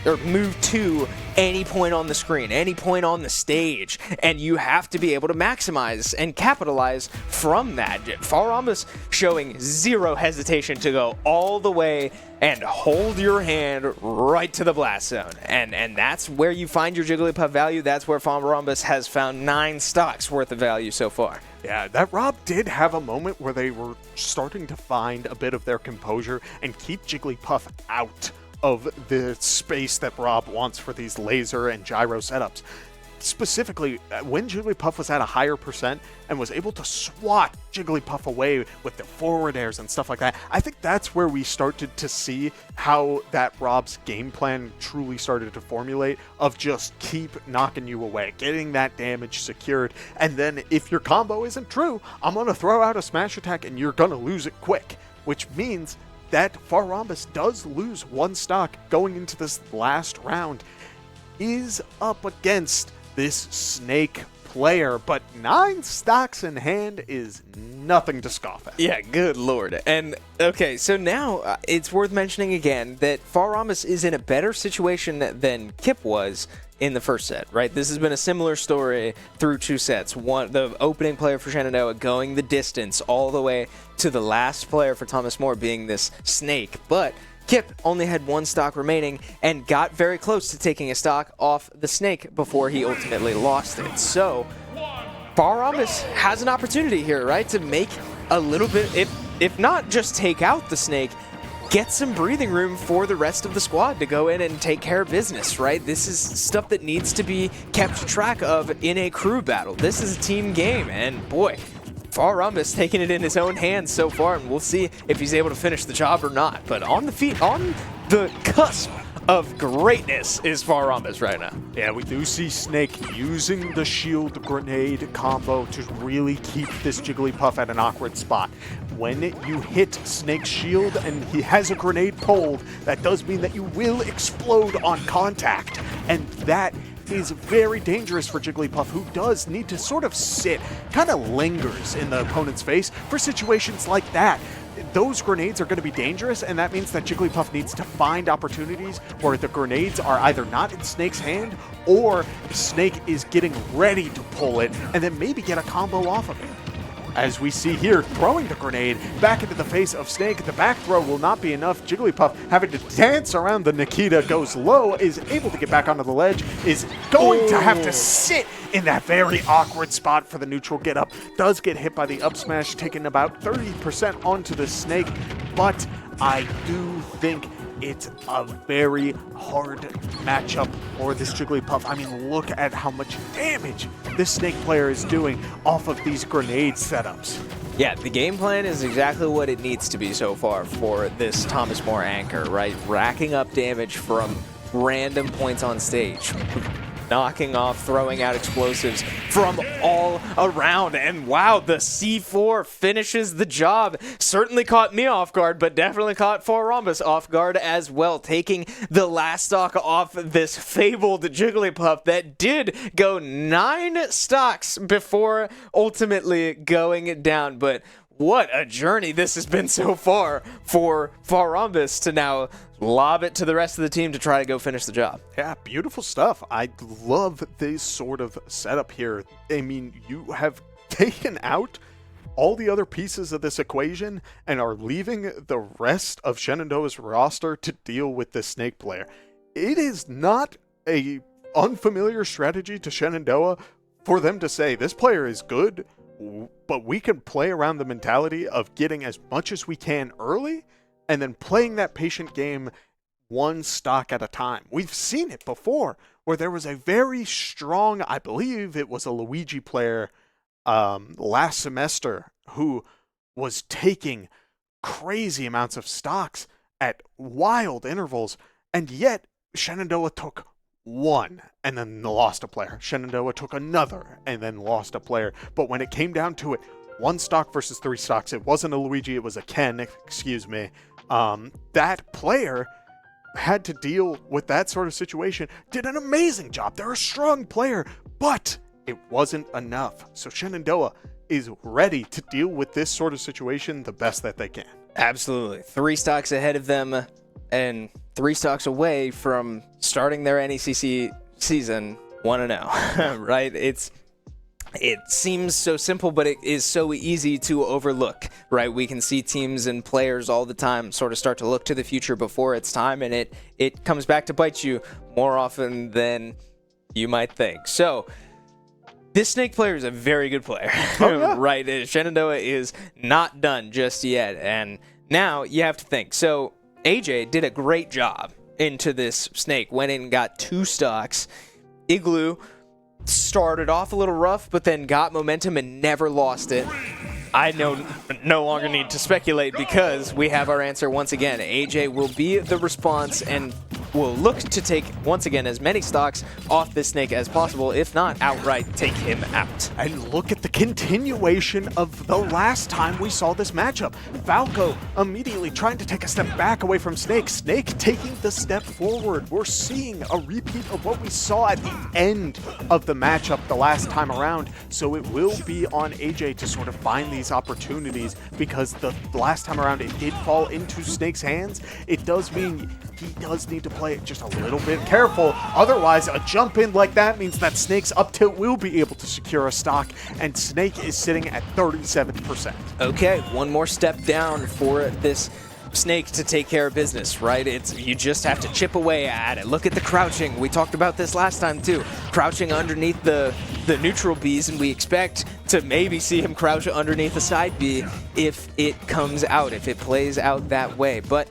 or move to any point on the screen, any point on the stage, and you have to be able to maximize and capitalize from that. Farumbus showing zero hesitation to go all the way and hold your hand right to the blast zone. And that's where you find your Jigglypuff value. That's where Farumbus has found 9 stocks worth of value so far. Yeah, that Rob did have a moment where they were starting to find a bit of their composure and keep Jigglypuff out of the space that Rob wants for these laser and gyro setups. Specifically, when Jigglypuff was at a higher percent and was able to swat Jigglypuff away with the forward airs and stuff like that, I think that's where we started to see how that Rob's game plan truly started to formulate, of just keep knocking you away, getting that damage secured, and then if your combo isn't true, I'm going to throw out a smash attack and you're going to lose it quick, which means that Farumbus does lose 1 stock going into this last round, is up against this Snake player, but 9 stocks in hand is nothing to scoff at. Yeah, good lord. And okay, so now it's worth mentioning again that Farumbus is in a better situation than Kip was in the first set, right? This has been a similar story through 2 sets. One, the opening player for Shenandoah going the distance all the way to the last player for Thomas More being this Snake, but Kip only had 1 stock remaining and got very close to taking a stock off the Snake before he ultimately lost it. So Farumbus has an opportunity here, right, to make a little bit, if not just take out the Snake, get some breathing room for the rest of the squad to go in and take care of business, right? This is stuff that needs to be kept track of in a crew battle. This is a team game, and boy, Farumbus taking it in his own hands so far, and we'll see if he's able to finish the job or not. But on the feet, on the cusp of greatness is Farumbus right now. Yeah, we do see Snake using the shield grenade combo to really keep this Jigglypuff at an awkward spot. When you hit Snake's shield and he has a grenade pulled, that does mean that you will explode on contact. And that is very dangerous for Jigglypuff, who does need to sort of sit, kind of lingers in the opponent's face for situations like that. Those grenades are going to be dangerous, and that means that Jigglypuff needs to find opportunities where the grenades are either not in Snake's hand, or Snake is getting ready to pull it, and then maybe get a combo off of it. As we see here, throwing the grenade back into the face of Snake. The back throw will not be enough. Jigglypuff having to dance around the Nikita, goes low, is able to get back onto the ledge, is going to have to sit in that very awkward spot for the neutral get up. Does get hit by the up smash, taking about 30% onto the Snake, but I do think it's a very hard matchup for this Jigglypuff. I mean, look at how much damage this Snake player is doing off of these grenade setups. Yeah, the game plan is exactly what it needs to be so far for this Thomas More anchor, right? Racking up damage from random points on stage. knocking off, throwing out explosives from all around. And wow, the C4 finishes the job. Certainly caught me off guard, but definitely caught Farombus off guard as well, taking the last stock off this fabled Jigglypuff that did go 9 stocks before ultimately going down. But what a journey this has been so far for Farombus to now lob it to the rest of the team to try to go finish the job. Yeah, beautiful stuff. I love this sort of setup here. I mean, you have taken out all the other pieces of this equation and are leaving the rest of Shenandoah's roster to deal with this Snake player. It is not a unfamiliar strategy to Shenandoah for them to say, this player is good, but we can play around the mentality of getting as much as we can early and then playing that patient game one stock at a time. We've seen it before where there was a very strong, I believe it was a Luigi player last semester who was taking crazy amounts of stocks at wild intervals, and yet Shenandoah took one and then lost a player. Shenandoah took another and then lost a player. But when it came down to it, 1 stock versus 3 stocks, it wasn't a Luigi, it was a Ken, excuse me. That player had to deal with that sort of situation, did an amazing job. They're a strong player, but it wasn't enough. So Shenandoah is ready to deal with this sort of situation the best that they can. Absolutely. 3 stocks ahead of them and 3 stocks away from starting their NECC season 1-0, right? It seems so simple, but it is so easy to overlook, right? We can see teams and players all the time sort of start to look to the future before it's time, and it comes back to bite you more often than you might think. So this Snake player is a very good player, right? Shenandoah is not done just yet, and now you have to think. So AJ did a great job into this Snake, went in and got 2 stocks. Igloo started off a little rough, but then got momentum and never lost it. I no longer need to speculate because we have our answer once again. AJ will be the response and will look to take, once again, as many stocks off this Snake as possible, if not outright take him out. And look at the continuation of the last time we saw this matchup. Falco immediately trying to take a step back away from Snake. Snake taking the step forward. We're seeing a repeat of what we saw at the end of the matchup the last time around. So it will be on AJ to sort of find these opportunities, because the last time around it did fall into Snake's hands. It does mean he does need to play it just a little bit careful. Otherwise, a jump in like that means that Snake's up tilt will be able to secure a stock, and Snake is sitting at 37%. Okay, one more step down for this Snake to take care of business, right? You just have to chip away at it. Look at the crouching. We talked about this last time too. Crouching underneath the neutral Bs, and we expect to maybe see him crouch underneath the side B if it comes out, if it plays out that way. But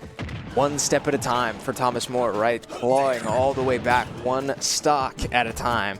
one step at a time for Thomas Moore, right? Clawing all the way back, 1 stock at a time.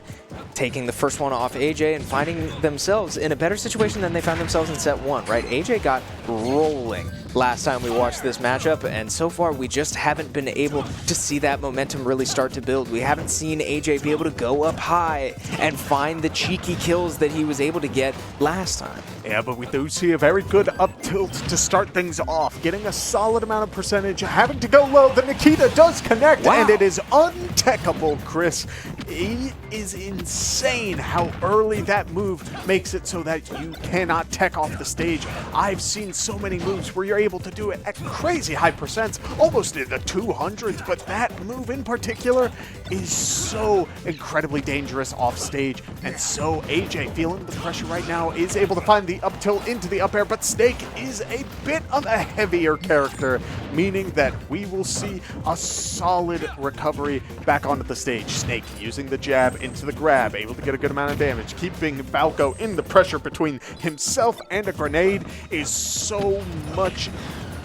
Taking the first one off AJ and finding themselves in a better situation than they found themselves in set 1, right? AJ got rolling last time we watched this matchup, and so far we just haven't been able to see that momentum really start to build. We haven't seen AJ be able to go up high and find the cheeky kills that he was able to get last time. Yeah, but we do see a very good up tilt to start things off, getting a solid amount of percentage, having to go low. The Nikita does connect, and it is untechable, Chris. It is insane how early that move makes it so that you cannot tech off the stage. I've seen so many moves where you're able to do it at crazy high percents, almost in the 200s, but that move in particular is so incredibly dangerous off stage. And so AJ, feeling the pressure right now, is able to find the up tilt into the up air, but Snake is a bit of a heavier character, meaning that we will see a solid recovery back onto the stage. Snake using the jab into the grab, able to get a good amount of damage, keeping Falco in the pressure between himself and a grenade is so much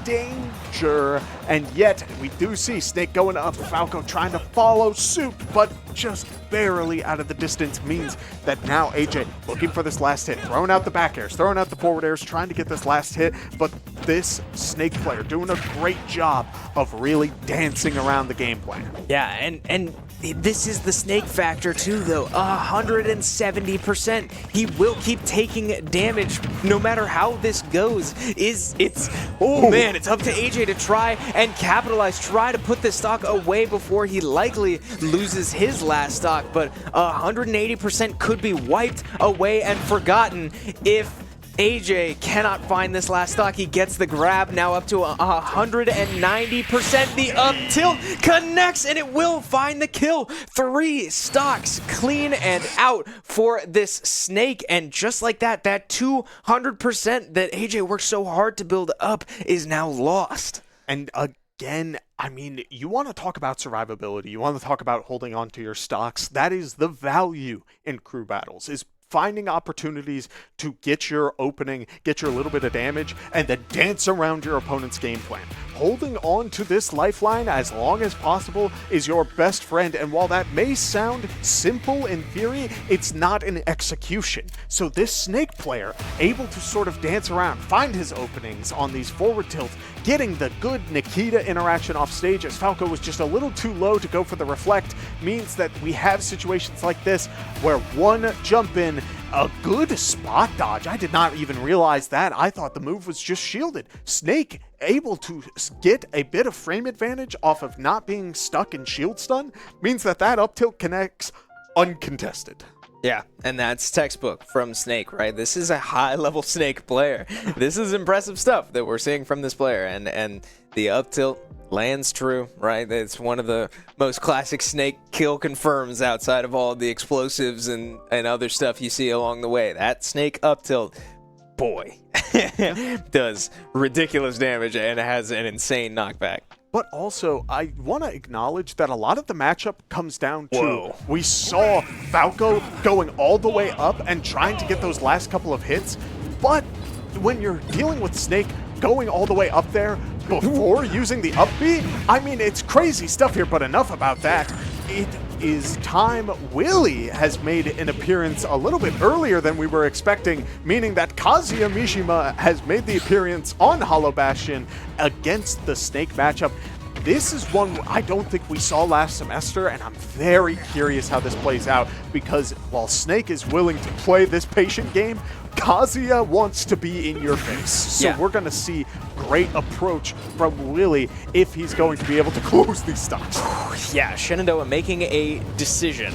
danger, and yet we do see Snake going up, Falco trying to follow suit, but just barely out of the distance means that now AJ looking for this last hit, throwing out the back airs, throwing out the forward airs, trying to get this last hit, but this Snake player doing a great job of really dancing around the game plan. Yeah, and this is the Snake factor too, though. 170%. He will keep taking damage no matter how this goes. Man, it's up to AJ to try and capitalize, try to put this stock away before he likely loses his last stock, but 180% could be wiped away and forgotten if AJ cannot find this last stock. He gets the grab, now up to 190%. The up tilt connects, and it will find the kill. 3 stocks clean and out for this Snake, and just like that, that 200% that AJ worked so hard to build up is now lost. And again, I mean, you want to talk about survivability. You want to talk about holding on to your stocks. That is the value in crew battles, is finding opportunities to get your opening, get your little bit of damage, and then dance around your opponent's game plan. Holding on to this lifeline as long as possible is your best friend, and while that may sound simple in theory, it's not in execution. So this Snake player, able to sort of dance around, find his openings on these forward tilts, getting the good Nikita interaction off stage as Falco was just a little too low to go for the reflect, means that we have situations like this where one jump in, a good spot dodge. I did not even realize that. I thought the move was just shielded. Snake able to get a bit of frame advantage off of not being stuck in shield stun means that up tilt connects uncontested. Yeah, and that's textbook from Snake, right? This is a high-level Snake player. This is impressive stuff that we're seeing from this player, and the up tilt lands true, right? It's one of the most classic Snake kill confirms outside of all the explosives and other stuff you see along the way. That Snake up tilt, boy, does ridiculous damage and has an insane knockback. But also, I want to acknowledge that a lot of the matchup comes down to we saw Falco going all the way up and trying to get those last couple of hits, but when you're dealing with Snake going all the way up there before using the up B, I mean, it's crazy stuff here, but enough about that. It is time. Willie has made an appearance a little bit earlier than we were expecting, meaning that Kazuya Mishima has made the appearance on Hollow Bastion against the Snake matchup. This is one I don't think we saw last semester, and I'm very curious how this plays out, because while Snake is willing to play this patient game, Kazuya wants to be in your face. So we're going to see great approach from Willie if he's going to be able to close these stocks. Yeah, Shenandoah making a decision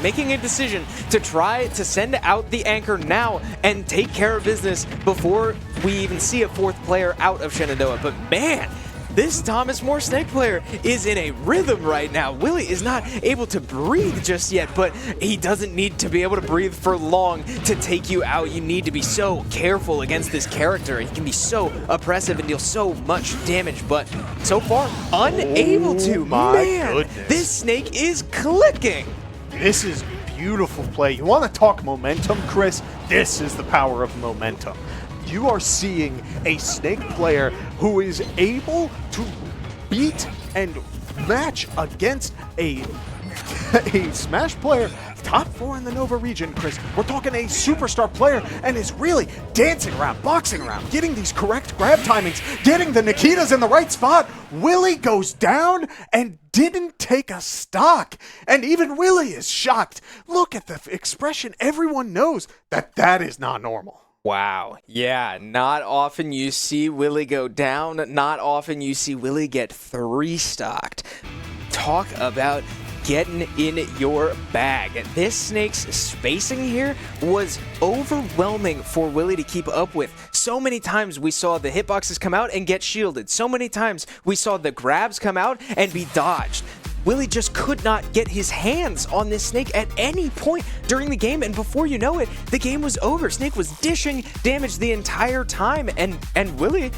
making a decision to try to send out the anchor now and take care of business before we even see a 4th player out of Shenandoah. But man, this Thomas More Snake player is in a rhythm right now. Willie is not able to breathe just yet, but he doesn't need to be able to breathe for long to take you out. You need to be so careful against this character. He can be so oppressive and deal so much damage, but so far, unable to. My goodness. This Snake is clicking. This is beautiful play. You want to talk momentum, Chris? This is the power of momentum. You are seeing a Snake player who is able to beat and match against a Smash player, top 4 in the Nova region, Chris. We're talking a superstar player, and is really dancing around, boxing around, getting these correct grab timings, getting the Nikitas in the right spot. Willie goes down and didn't take a stock, and even Willie is shocked. Look at the expression. Everyone knows that is not normal. Wow. Yeah, not often you see Willie go down. Not often you see Willie get 3-stocked. Talk about getting in your bag. This Snake's spacing here was overwhelming for Willie to keep up with. So many times we saw the hitboxes come out and get shielded. So many times we saw the grabs come out and be dodged. Willie just could not get his hands on this Snake at any point during the game, and before you know it, the game was over. Snake was dishing damage the entire time, and Willie,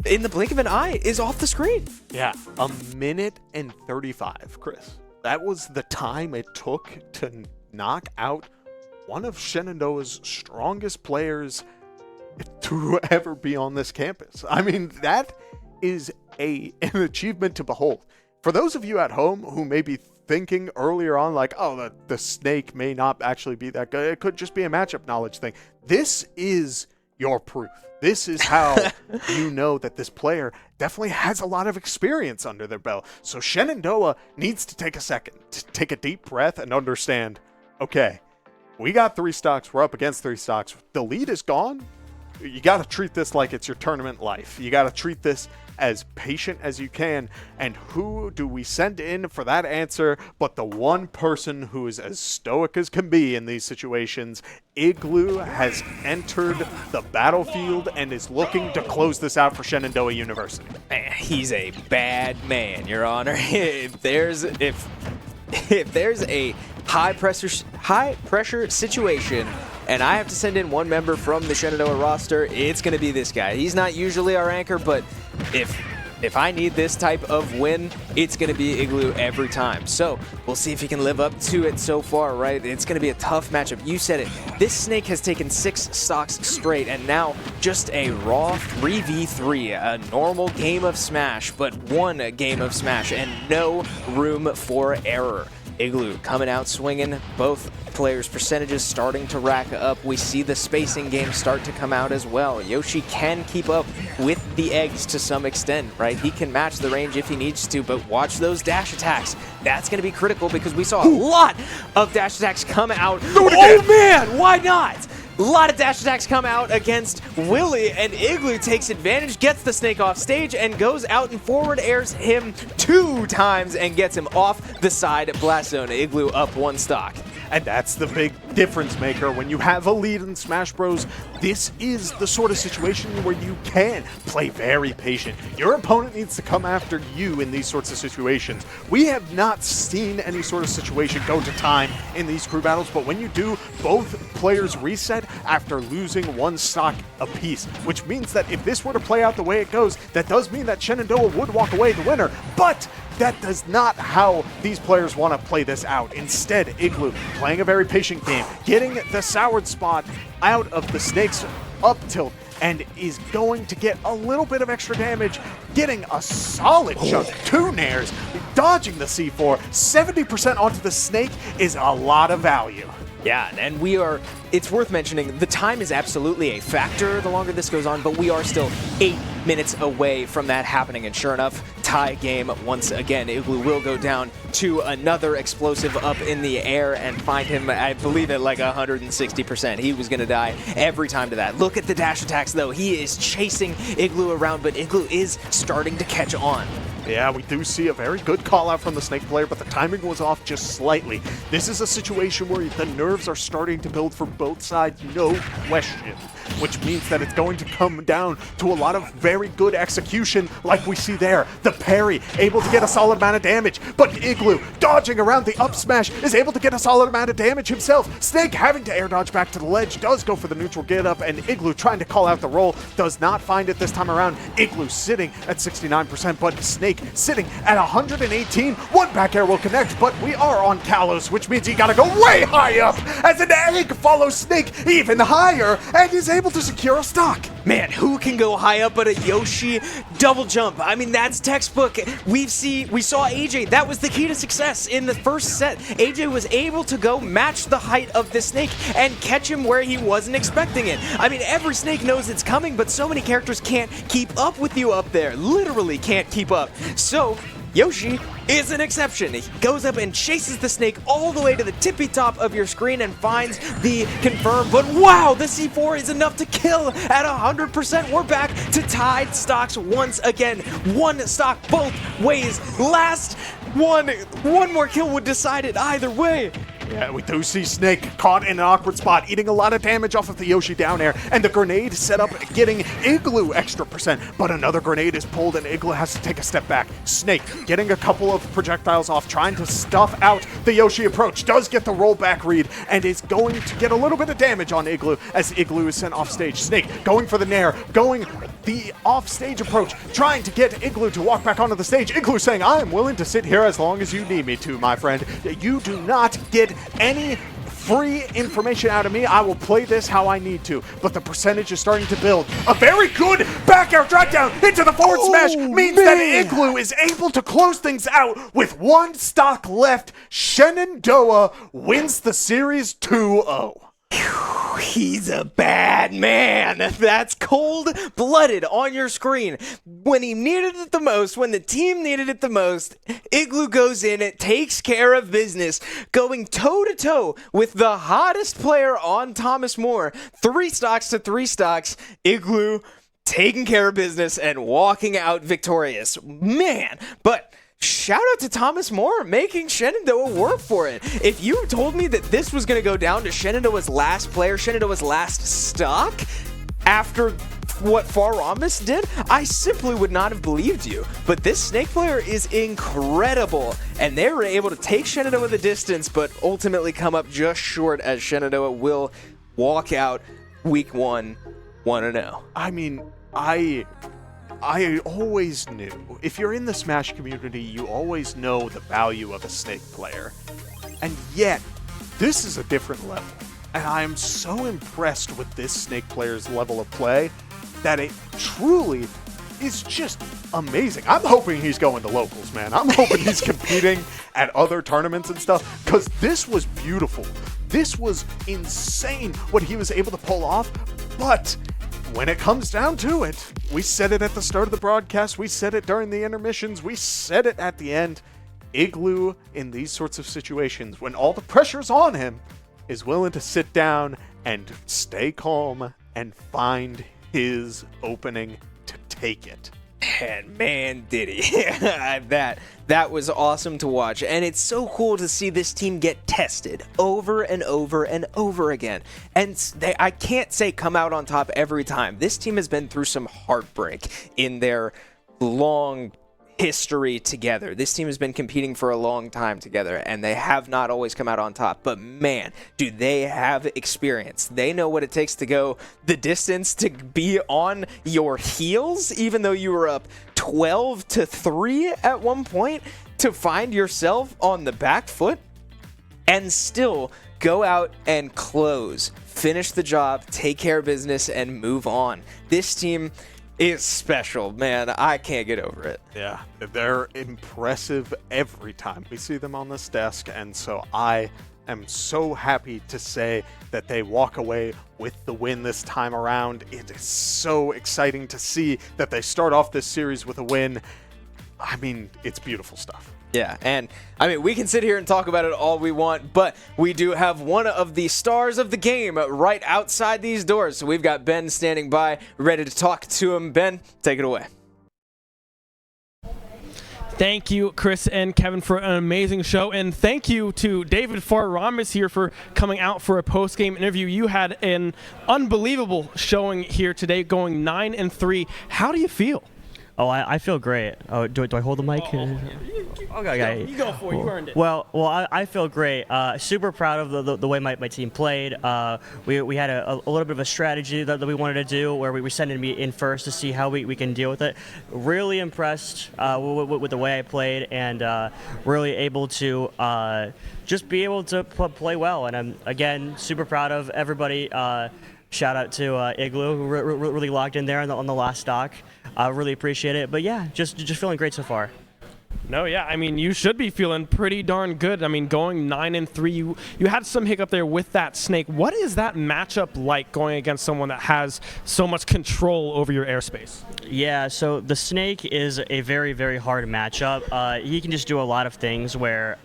in the blink of an eye, is off the screen. Yeah, 1:35, Chris. That was the time it took to knock out one of Shenandoah's strongest players to ever be on this campus. I mean, that is an achievement to behold. For those of you at home who may be thinking earlier on, like, oh, the Snake may not actually be that good, it could just be a matchup knowledge thing. This is your proof. This is how you know that this player definitely has a lot of experience under their belt. So Shenandoah needs to take a second, to take a deep breath and understand, okay, we got 3 stocks, we're up against 3 stocks, the lead is gone. You got to treat this like it's your tournament life. You got to treat this as patient as you can. And who do we send in for that answer but the one person who is as stoic as can be in these situations? Igloo has entered the battlefield and is looking to close this out for Shenandoah University. Man, he's a bad man, Your Honor. If there's a high pressure situation and I have to send in one member from the Shenandoah roster, it's going to be this guy. He's not usually our anchor, but if I need this type of win, it's going to be Igloo every time. So we'll see if he can live up to it so far, right? It's going to be a tough matchup. You said it. This Snake has taken 6 stocks straight, and now just a raw 3v3, a normal game of Smash, but one game of Smash, and no room for error. Igloo coming out swinging, both players' percentages starting to rack up. We see the spacing game start to come out as well. Yoshi can keep up with the eggs to some extent, right? He can match the range if he needs to, but watch those dash attacks. That's going to be critical because we saw a lot of dash attacks come out. Oh man, why not? A lot of dash attacks come out against Willie, and Igloo takes advantage, gets the Snake off stage, and goes out and forward airs him 2 times and gets him off the side blast zone. Igloo up 1 stock. And that's the big difference maker. When you have a lead in Smash Bros, this is the sort of situation where you can play very patient. Your opponent needs to come after you in these sorts of situations. We have not seen any sort of situation go to time in these crew battles, but when you do, both players reset after losing 1 stock apiece, which means that if this were to play out the way it goes, that does mean that Shenandoah would walk away the winner, but that is not how these players want to play this out. Instead, Igloo playing a very patient game, getting the soured spot out of the Snake's up tilt, and is going to get a little bit of extra damage, getting a solid chunk, 2 nairs, dodging the C4, 70% onto the Snake is a lot of value. Yeah, and it's worth mentioning, the time is absolutely a factor the longer this goes on, but we are still 8 minutes away from that happening, and sure enough, tie game once again. Igloo will go down to another explosive up in the air and find him, I believe, at like 160%. He was going to die every time to that. Look at the dash attacks, though. He is chasing Igloo around, but Igloo is starting to catch on. Yeah, we do see a very good call out from the Snake player, but the timing was off just slightly. This is a situation where the nerves are starting to build for both sides, no question, which means that it's going to come down to a lot of very good execution like we see there. The parry, able to get a solid amount of damage, but Igloo, dodging around the up smash, is able to get a solid amount of damage himself. Snake having to air dodge back to the ledge, does go for the neutral get up, and Igloo trying to call out the roll, does not find it this time around. Igloo sitting at 69%, but Snake sitting at 118. 1 back air will connect, but we are on Kalos, which means he gotta go way high up as an egg follows Snake even higher and is able to secure a stock. Man, who can go high up but a Yoshi double jump? I mean, that's textbook. We saw AJ. That was the key to success in the first set. AJ was able to go match the height of the Snake and catch him where he wasn't expecting it. I mean, every Snake knows it's coming, but so many characters can't keep up with you up there. Literally can't keep up. So Yoshi is an exception. He goes up and chases the Snake all the way to the tippy top of your screen and finds the confirm. But wow, the C4 is enough to kill at 100%. We're back to tied stocks once again. 1 stock both ways. Last one more kill would decide it either way. Yeah, we do see Snake caught in an awkward spot, eating a lot of damage off of the Yoshi down air, and the grenade set up getting Igloo extra percent, but another grenade is pulled and Igloo has to take a step back. Snake getting a couple of projectiles off, trying to stuff out the Yoshi approach, does get the rollback read, and is going to get a little bit of damage on Igloo as Igloo is sent off stage. Snake going for the nair, going the off-stage approach, trying to get Igloo to walk back onto the stage. Igloo saying, I am willing to sit here as long as you need me to, my friend. You do not get any free information out of me. I will play this how I need to, but the percentage is starting to build. A very good back air drag down into the forward smash means that Igloo is able to close things out with 1 stock left. Shenandoah wins the series 2-0. He's a bad man. That's cold-blooded on your screen. When he needed it the most, when the team needed it the most, Igloo goes in, it takes care of business, going toe-to-toe with the hottest player on Thomas More. 3 stocks to 3 stocks. Igloo taking care of business and walking out victorious. Man, but shout out to Thomas More making Shenandoah work for it. If you told me that this was going to go down to Shenandoah's last player, Shenandoah's last stock, after what Faramis did, I simply would not have believed you. But this Snake player is incredible, and they were able to take Shenandoah the distance, but ultimately come up just short as Shenandoah will walk out week 1, 1-0. I mean, I always knew, if you're in the Smash community, you always know the value of a Snake player. And yet, this is a different level. And I am so impressed with this Snake player's level of play that it truly is just amazing. I'm hoping he's going to locals, man. I'm hoping he's competing at other tournaments and stuff, because this was beautiful. This was insane what he was able to pull off, but when it comes down to it, we said it at the start of the broadcast, we said it during the intermissions, we said it at the end. Igloo, in these sorts of situations, when all the pressure's on him, is willing to sit down and stay calm and find his opening to take it. And man, did he. That was awesome to watch. And it's so cool to see this team get tested over and over and over again. And I can't say come out on top every time. This team has been through some heartbreak in their long history together. This team has been competing for a long time together, and they have not always come out on top. But man, do they have experience. They know what it takes to go the distance, to be on your heels, even though you were up 12-3 at one point, to find yourself on the back foot and still go out and close, finish the job, take care of business, and move on. This team is special, man. I can't get over it. Yeah, they're impressive every time we see them on this desk, and so I am so happy to say that they walk away with the win this time around. It is so exciting to see that they start off this series with a win. I mean, it's beautiful stuff. Yeah, and I mean, we can sit here and talk about it all we want, but we do have one of the stars of the game right outside these doors. So we've got Ben standing by, ready to talk to him. Ben, take it away. Thank you, Chris and Kevin, for an amazing show. And thank you to David Faramis here for coming out for a post-game interview. You had an unbelievable showing here today, going 9-3. How do you feel? Oh, I feel great. Oh, do I hold the mic? Okay. You go for it. You earned it. Well, I feel great. Super proud of the way my team played. We had a little bit of a strategy that we wanted to do, where we were sending me in first to see how we can deal with it. Really impressed with the way I played, and really able to just be able to play well. And I'm, again, super proud of everybody. Shout out to Igloo, who really logged in there on the last stock. I really appreciate it. But yeah, just feeling great so far. No, yeah, I mean, you should be feeling pretty darn good. I mean, going 9-3, you had some hiccup there with that Snake. What is that matchup like going against someone that has so much control over your airspace? Yeah, so the Snake is a very, very hard matchup. He can just do a lot of things where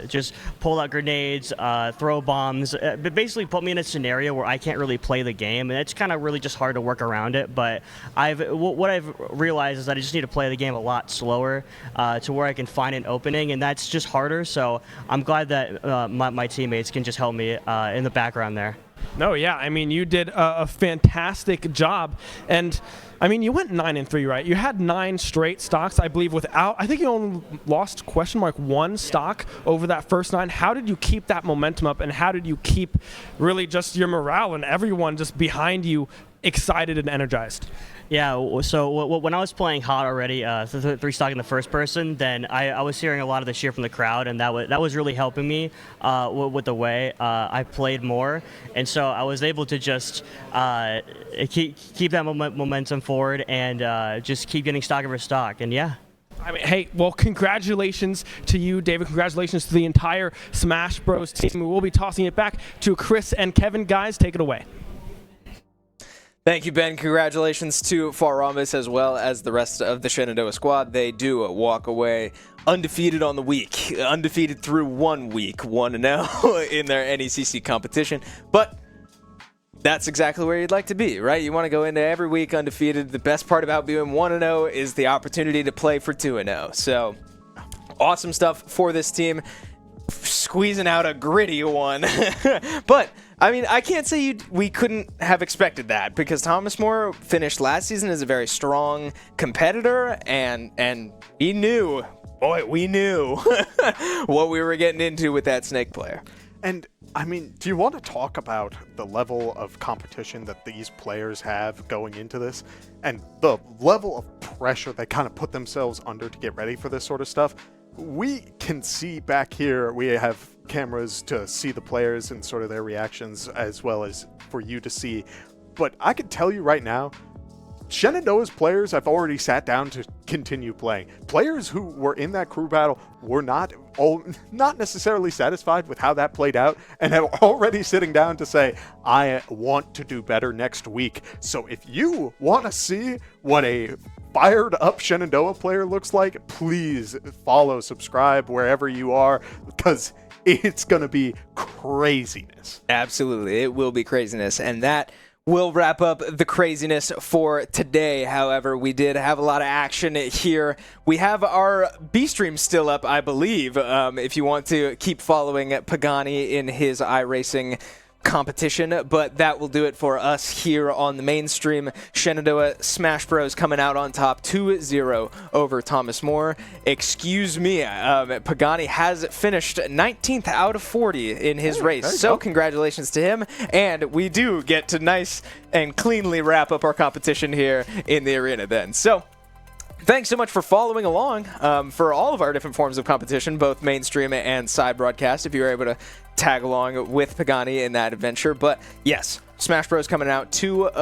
just pull out grenades, throw bombs, but basically put me in a scenario where I can't really play the game, and it's kind of really just hard to work around it. But what I've realized is that I just need to play the game a lot slower to where I can find an opening, and that's just harder. So I'm glad that my teammates can just help me in the background there. No, yeah, I mean, you did a fantastic job, and I mean, you went 9-3, right? You had 9 straight stocks, I believe, without. I think you only lost one stock over that first 9. How did you keep that momentum up, and how did you keep really just your morale and everyone just behind you excited and energized? Yeah, so when I was playing hot already, 3 stock in the first person, then I was hearing a lot of the cheer from the crowd, and that was really helping me with the way I played more. And so I was able to just keep that momentum forward and just keep getting stock over stock. And yeah. I mean, hey, well, congratulations to you, David. Congratulations to the entire Smash Bros. Team. We'll be tossing it back to Chris and Kevin. Guys, take it away. Thank you, Ben. Congratulations to Faramis as well as the rest of the Shenandoah squad. They do walk away undefeated on the week, undefeated through 1 week, 1-0 in their NECC competition. But that's exactly where you'd like to be, right? You want to go into every week undefeated. The best part about being 1-0 is the opportunity to play for 2-0. So awesome stuff for this team. Squeezing out a gritty one. But I mean, I can't say we couldn't have expected that, because Thomas More finished last season as a very strong competitor, and we knew what we were getting into with that Snake player. And I mean, do you want to talk about the level of competition that these players have going into this, and the level of pressure they kind of put themselves under to get ready for this sort of stuff? We can see back here, we have cameras to see the players and sort of their reactions, as well as for you to see. But I can tell you right now, Shenandoah's players have already sat down to continue playing. Players who were in that crew battle were not necessarily satisfied with how that played out, and are already sitting down to say, I want to do better next week. So if you want to see what a fired up Shenandoah player looks like, please follow, subscribe wherever you are, because it's going to be craziness. Absolutely. It will be craziness. And that will wrap up the craziness for today. However, we did have a lot of action here. We have our B stream still up, I believe, if you want to keep following Pagani in his iRacing competition, but that will do it for us here on the mainstream. Shenandoah Smash Bros coming out on top 2-0 over Thomas More. Excuse me, Pagani has finished 19th out of 40 in his race, so congratulations to him, and we do get to nice and cleanly wrap up our competition here in the arena then. So thanks so much for following along for all of our different forms of competition, both mainstream and side broadcast, if you were able to tag along with Pagani in that adventure. But yes, Smash Bros coming out 2-0.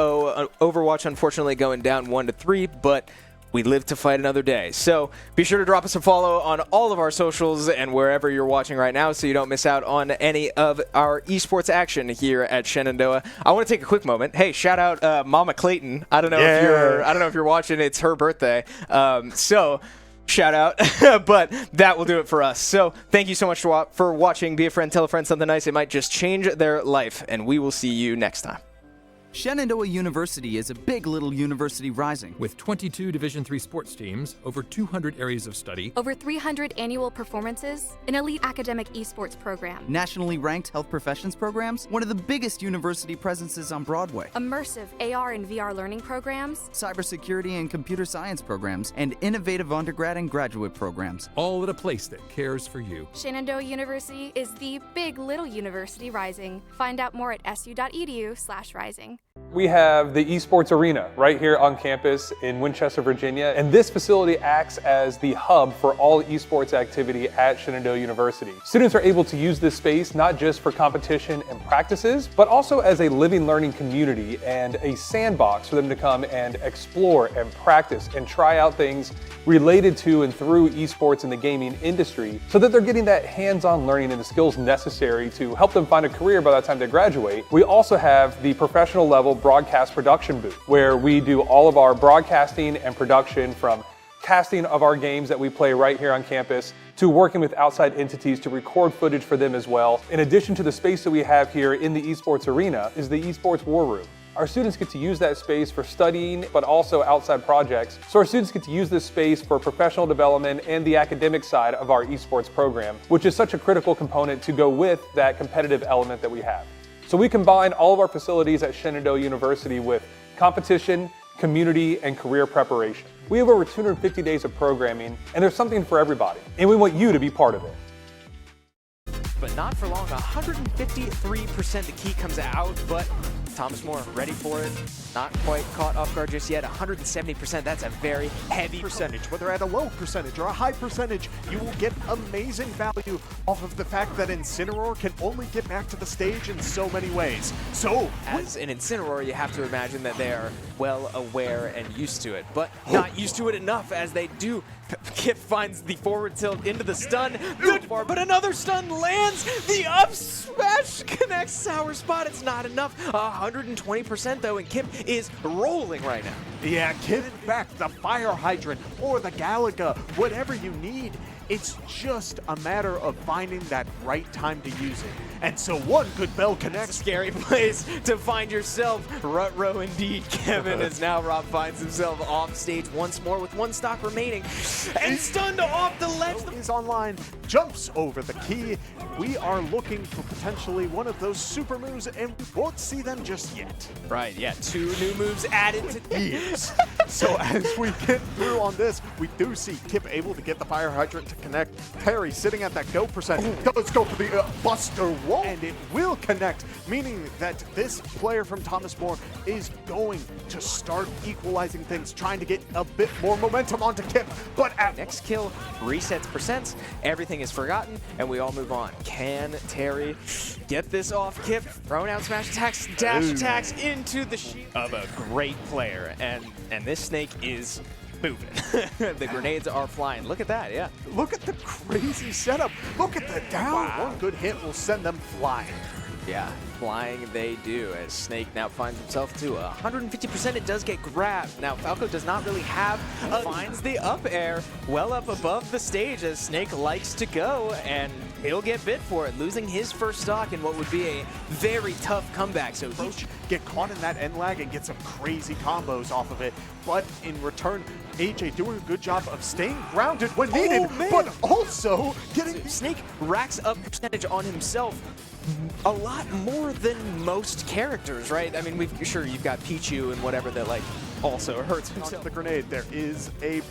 Overwatch, unfortunately, going down 1-3, but we live to fight another day. So be sure to drop us a follow on all of our socials and wherever you're watching right now, so you don't miss out on any of our esports action here at Shenandoah. I want to take a quick moment. Hey, shout out Mama Clayton. I don't know if you're watching. It's her birthday. So shout out. But that will do it for us. So thank you so much for watching. Be a friend, tell a friend something nice. It might just change their life, and we will see you next time. Shenandoah University is a big little university rising. With 22 Division III sports teams, over 200 areas of study, over 300 annual performances, an elite academic esports program, nationally ranked health professions programs, one of the biggest university presences on Broadway, immersive AR and VR learning programs, cybersecurity and computer science programs, and innovative undergrad and graduate programs. all at a place that cares for you. Shenandoah University is the big little university rising. Find out more at su.edu/rising. We have the Esports Arena right here on campus in Winchester, Virginia, and this facility acts as the hub for all esports activity at Shenandoah University. Students are able to use this space not just for competition and practices, but also as a living learning community and a sandbox for them to come and explore and practice and try out things related to and through esports in the gaming industry, so that they're getting that hands-on learning and the skills necessary to help them find a career by the time they graduate. We also have the professional level broadcast production booth, where we do all of our broadcasting and production, from casting of our games that we play right here on campus to working with outside entities to record footage for them as well. In addition to the space that we have here in the Esports Arena is the Esports War Room. Our students get to use that space for studying, but also outside projects. So our students get to use this space for professional development and the academic side of our esports program, which is such a critical component to go with that competitive element that we have. So we combine all of our facilities at Shenandoah University with competition, community, and career preparation. We have over 250 days of programming, and there's something for everybody, and we want you to be part of it. But not for long. 153% the key comes out, but Thomas More ready for it. Not quite caught off guard just yet. 170%. That's a very heavy percentage. Whether at a low percentage or a high percentage, you will get amazing value off of the fact that Incineroar can only get back to the stage in so many ways. So, as an Incineroar, you have to imagine that they are well aware and used to it, but not used to it enough as they do. Kip finds the forward tilt into the stun. Good far, but another stun lands. The up smash connects Sour Spot. It's not enough. 120% though, and Kip is rolling right now. Yeah, give back the Fire Hydrant or the Galaga, whatever you need. It's just a matter of finding that right time to use it. And so one good bell connects. It's a scary place to find yourself. Rut row indeed, Kevin, as now Rob finds himself off stage once more with one stock remaining. And stunned off the ledge. Is online, jumps over the key. We are looking for potentially one of those super moves, and we won't see them just yet. Right, yeah, 2 new moves added to years. So as we get through on this, we do see Kip able to get the Fire Hydrant to connect. Perry sitting at that go percent. Let's go for the Buster Wall, and it will connect, meaning that this player from Thomas More is going to start equalizing things, trying to get a bit more momentum onto Kip. But at next kill resets percents, everything is forgotten, and we all move on. Can Terry get this off? Kip throwing out smash attacks, dash attacks into the sheet of a great player, and this Snake is moving. The grenades are flying. Look at that, yeah. Look at the crazy setup. Look at the down. Wow. One good hit will send them flying. Yeah, flying they do, as Snake now finds himself to 150%. It does get grabbed. Now, Falco does not really have finds the up air well up above the stage as Snake likes to go, and he'll get bit for it, losing his first stock in what would be a very tough comeback. So Approach, get caught in that end lag and get some crazy combos off of it, but in return, AJ doing a good job of staying grounded when needed, but also getting... Snake racks up percentage on himself a lot more than most characters, right? I mean, sure, you've got Pichu and whatever that, like, also hurts himself. The grenade, there is a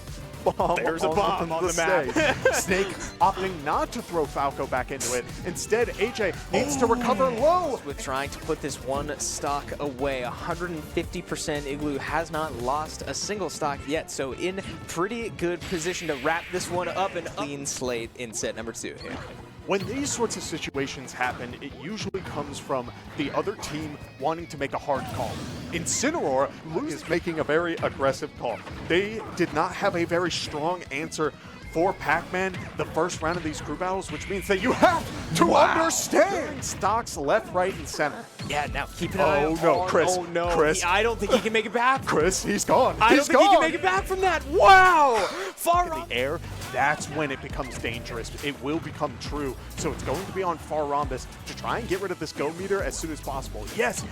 bomb. There's a bomb on the map. Snake opting not to throw Falco back into it. Instead, AJ needs to recover low. With trying to put this one stock away, 150%. Igloo has not lost a single stock yet, so in pretty good position to wrap this one up and clean slate in set number 2 here. When these sorts of situations happen, it usually comes from the other team wanting to make a hard call. Incineroar is making a very aggressive call. They did not have a very strong answer for Pac-Man the first round of these crew battles, which means that you have to understand stocks left, right, and center. Yeah, now keep an eye on. No, Chris. Oh no, Chris. I don't think he can make it back. Chris, he's gone. I don't think he can make it back from that. Wow! Far in the air, that's when it becomes dangerous. It will become true. So it's going to be on Far Rhombus to try and get rid of this go meter as soon as possible. Yes,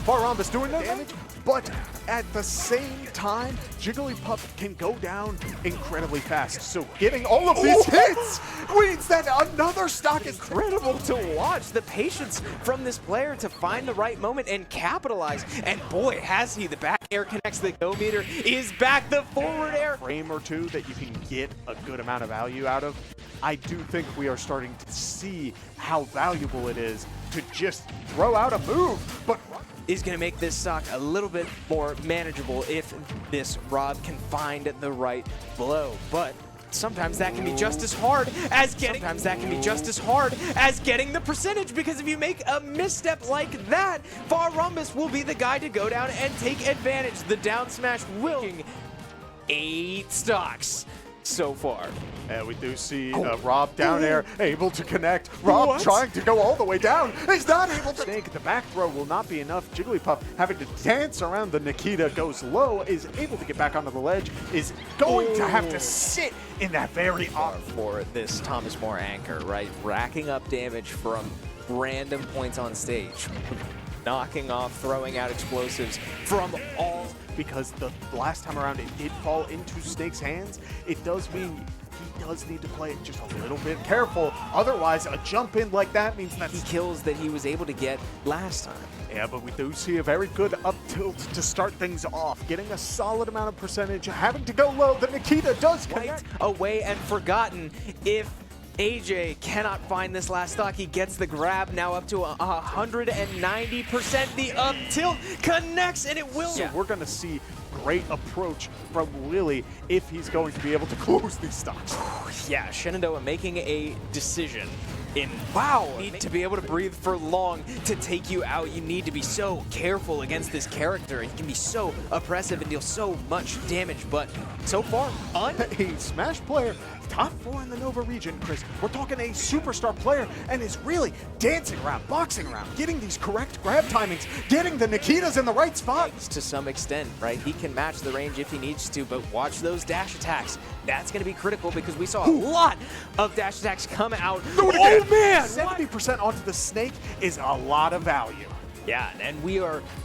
Far Rhombus doing no damage, but at the same time, Jigglypuff can go down incredibly fast. So getting all of these hits means that another stock is incredible to watch. The patience from this player to find the right moment and capitalize. And boy, has he. The back air connects, the go meter is back, the forward air. Frame or two that you can get a good amount of value out of. I do think we are starting to see how valuable it is to just throw out a move, but is going to make this stock a little bit more manageable if this Rob can find the right blow. But sometimes that can be just as hard as getting the percentage, because if you make a misstep like that, Far Rhombus will be the guy to go down and take advantage. The down smash will 8 stocks so far. And we do see Rob down air, able to connect. Rob trying to go all the way down. He's not able to. Snake, the back throw will not be enough. Jigglypuff having to dance around the Nikita, goes low, is able to get back onto the ledge, is going to have to sit in that very off for this Thomas More anchor, right? Racking up damage from random points on stage. Knocking off, throwing out explosives from all. Because the last time around it did fall into Snake's hands, it does mean he does need to play it just a little bit careful. Otherwise, a jump in like that means that he kills that he was able to get last time. Yeah, but we do see a very good up tilt to start things off, getting a solid amount of percentage, having to go low. The Nikita does connect. Away and forgotten if AJ cannot find this last stock. He gets the grab, now up to 190%. The up tilt connects, and it will. So we're going to see great approach from Lily if he's going to be able to close these stocks. Yeah, Shenandoah making a decision in need to be able to breathe for long to take you out. You need to be so careful against this character. He can be so oppressive and deal so much damage, but so far, A Smash player, top 4 in the Nova region, Chris. We're talking a superstar player and is really dancing around, boxing around, getting these correct grab timings, getting the Nikitas in the right spot. To some extent, right? He can match the range if he needs to, but watch those dash attacks. That's going to be critical because we saw a lot of dash attacks come out. Oh man! 70% onto the snake is a lot of value. Yeah, and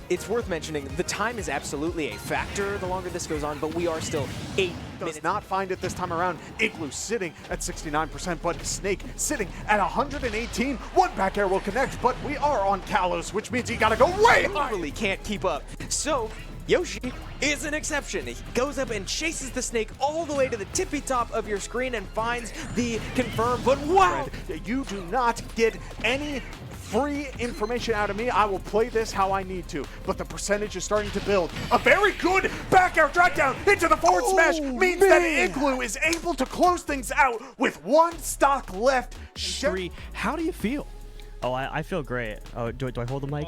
it's worth mentioning, the time is absolutely a factor the longer this goes on, but we are still 8 minutes. Does not find it this time around. Igloo sitting at 69%, but Snake sitting at 118. One back air will connect, but we are on Kalos, which means he gotta go way high. Literally can't keep up. So, Yoshi is an exception. He goes up and chases the snake all the way to the tippy top of your screen and finds the confirm, but wow! You do not get any free information out of me. I will play this how I need to, but the percentage is starting to build. A very good back air drag down into the forward smash means that Igloo is able to close things out with one stock left. How do you feel? Oh, I feel great. Oh, do I hold the mic?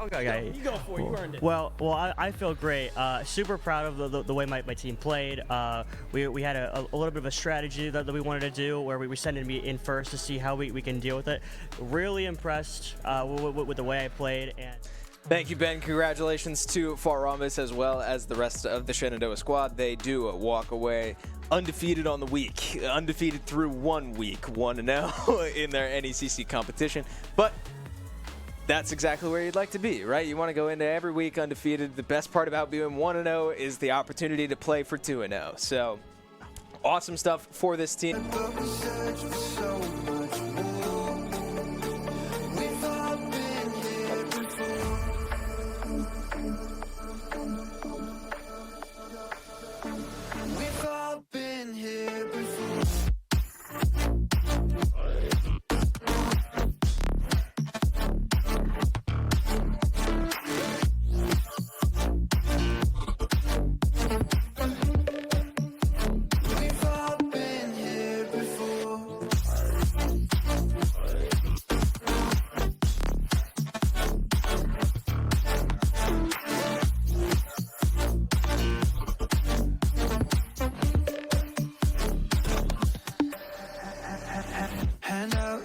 Okay. You go for it. You earned it. Well, I feel great. Super proud of the way my team played. We had a little bit of a strategy that we wanted to do where we sent me in first to see how we can deal with it. Really impressed with the way I played. And thank you, Ben. Congratulations to Faramis as well as the rest of the Shenandoah squad. They do walk away undefeated on the week, undefeated through 1 week, 1-0 in their NECC competition. But that's exactly where you'd like to be, right? You want to go into every week undefeated. The best part about being 1-0 is the opportunity to play for 2-0. So awesome stuff for this team.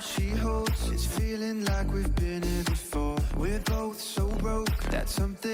She holds, it's feeling like we've been here before. We're both so broke that something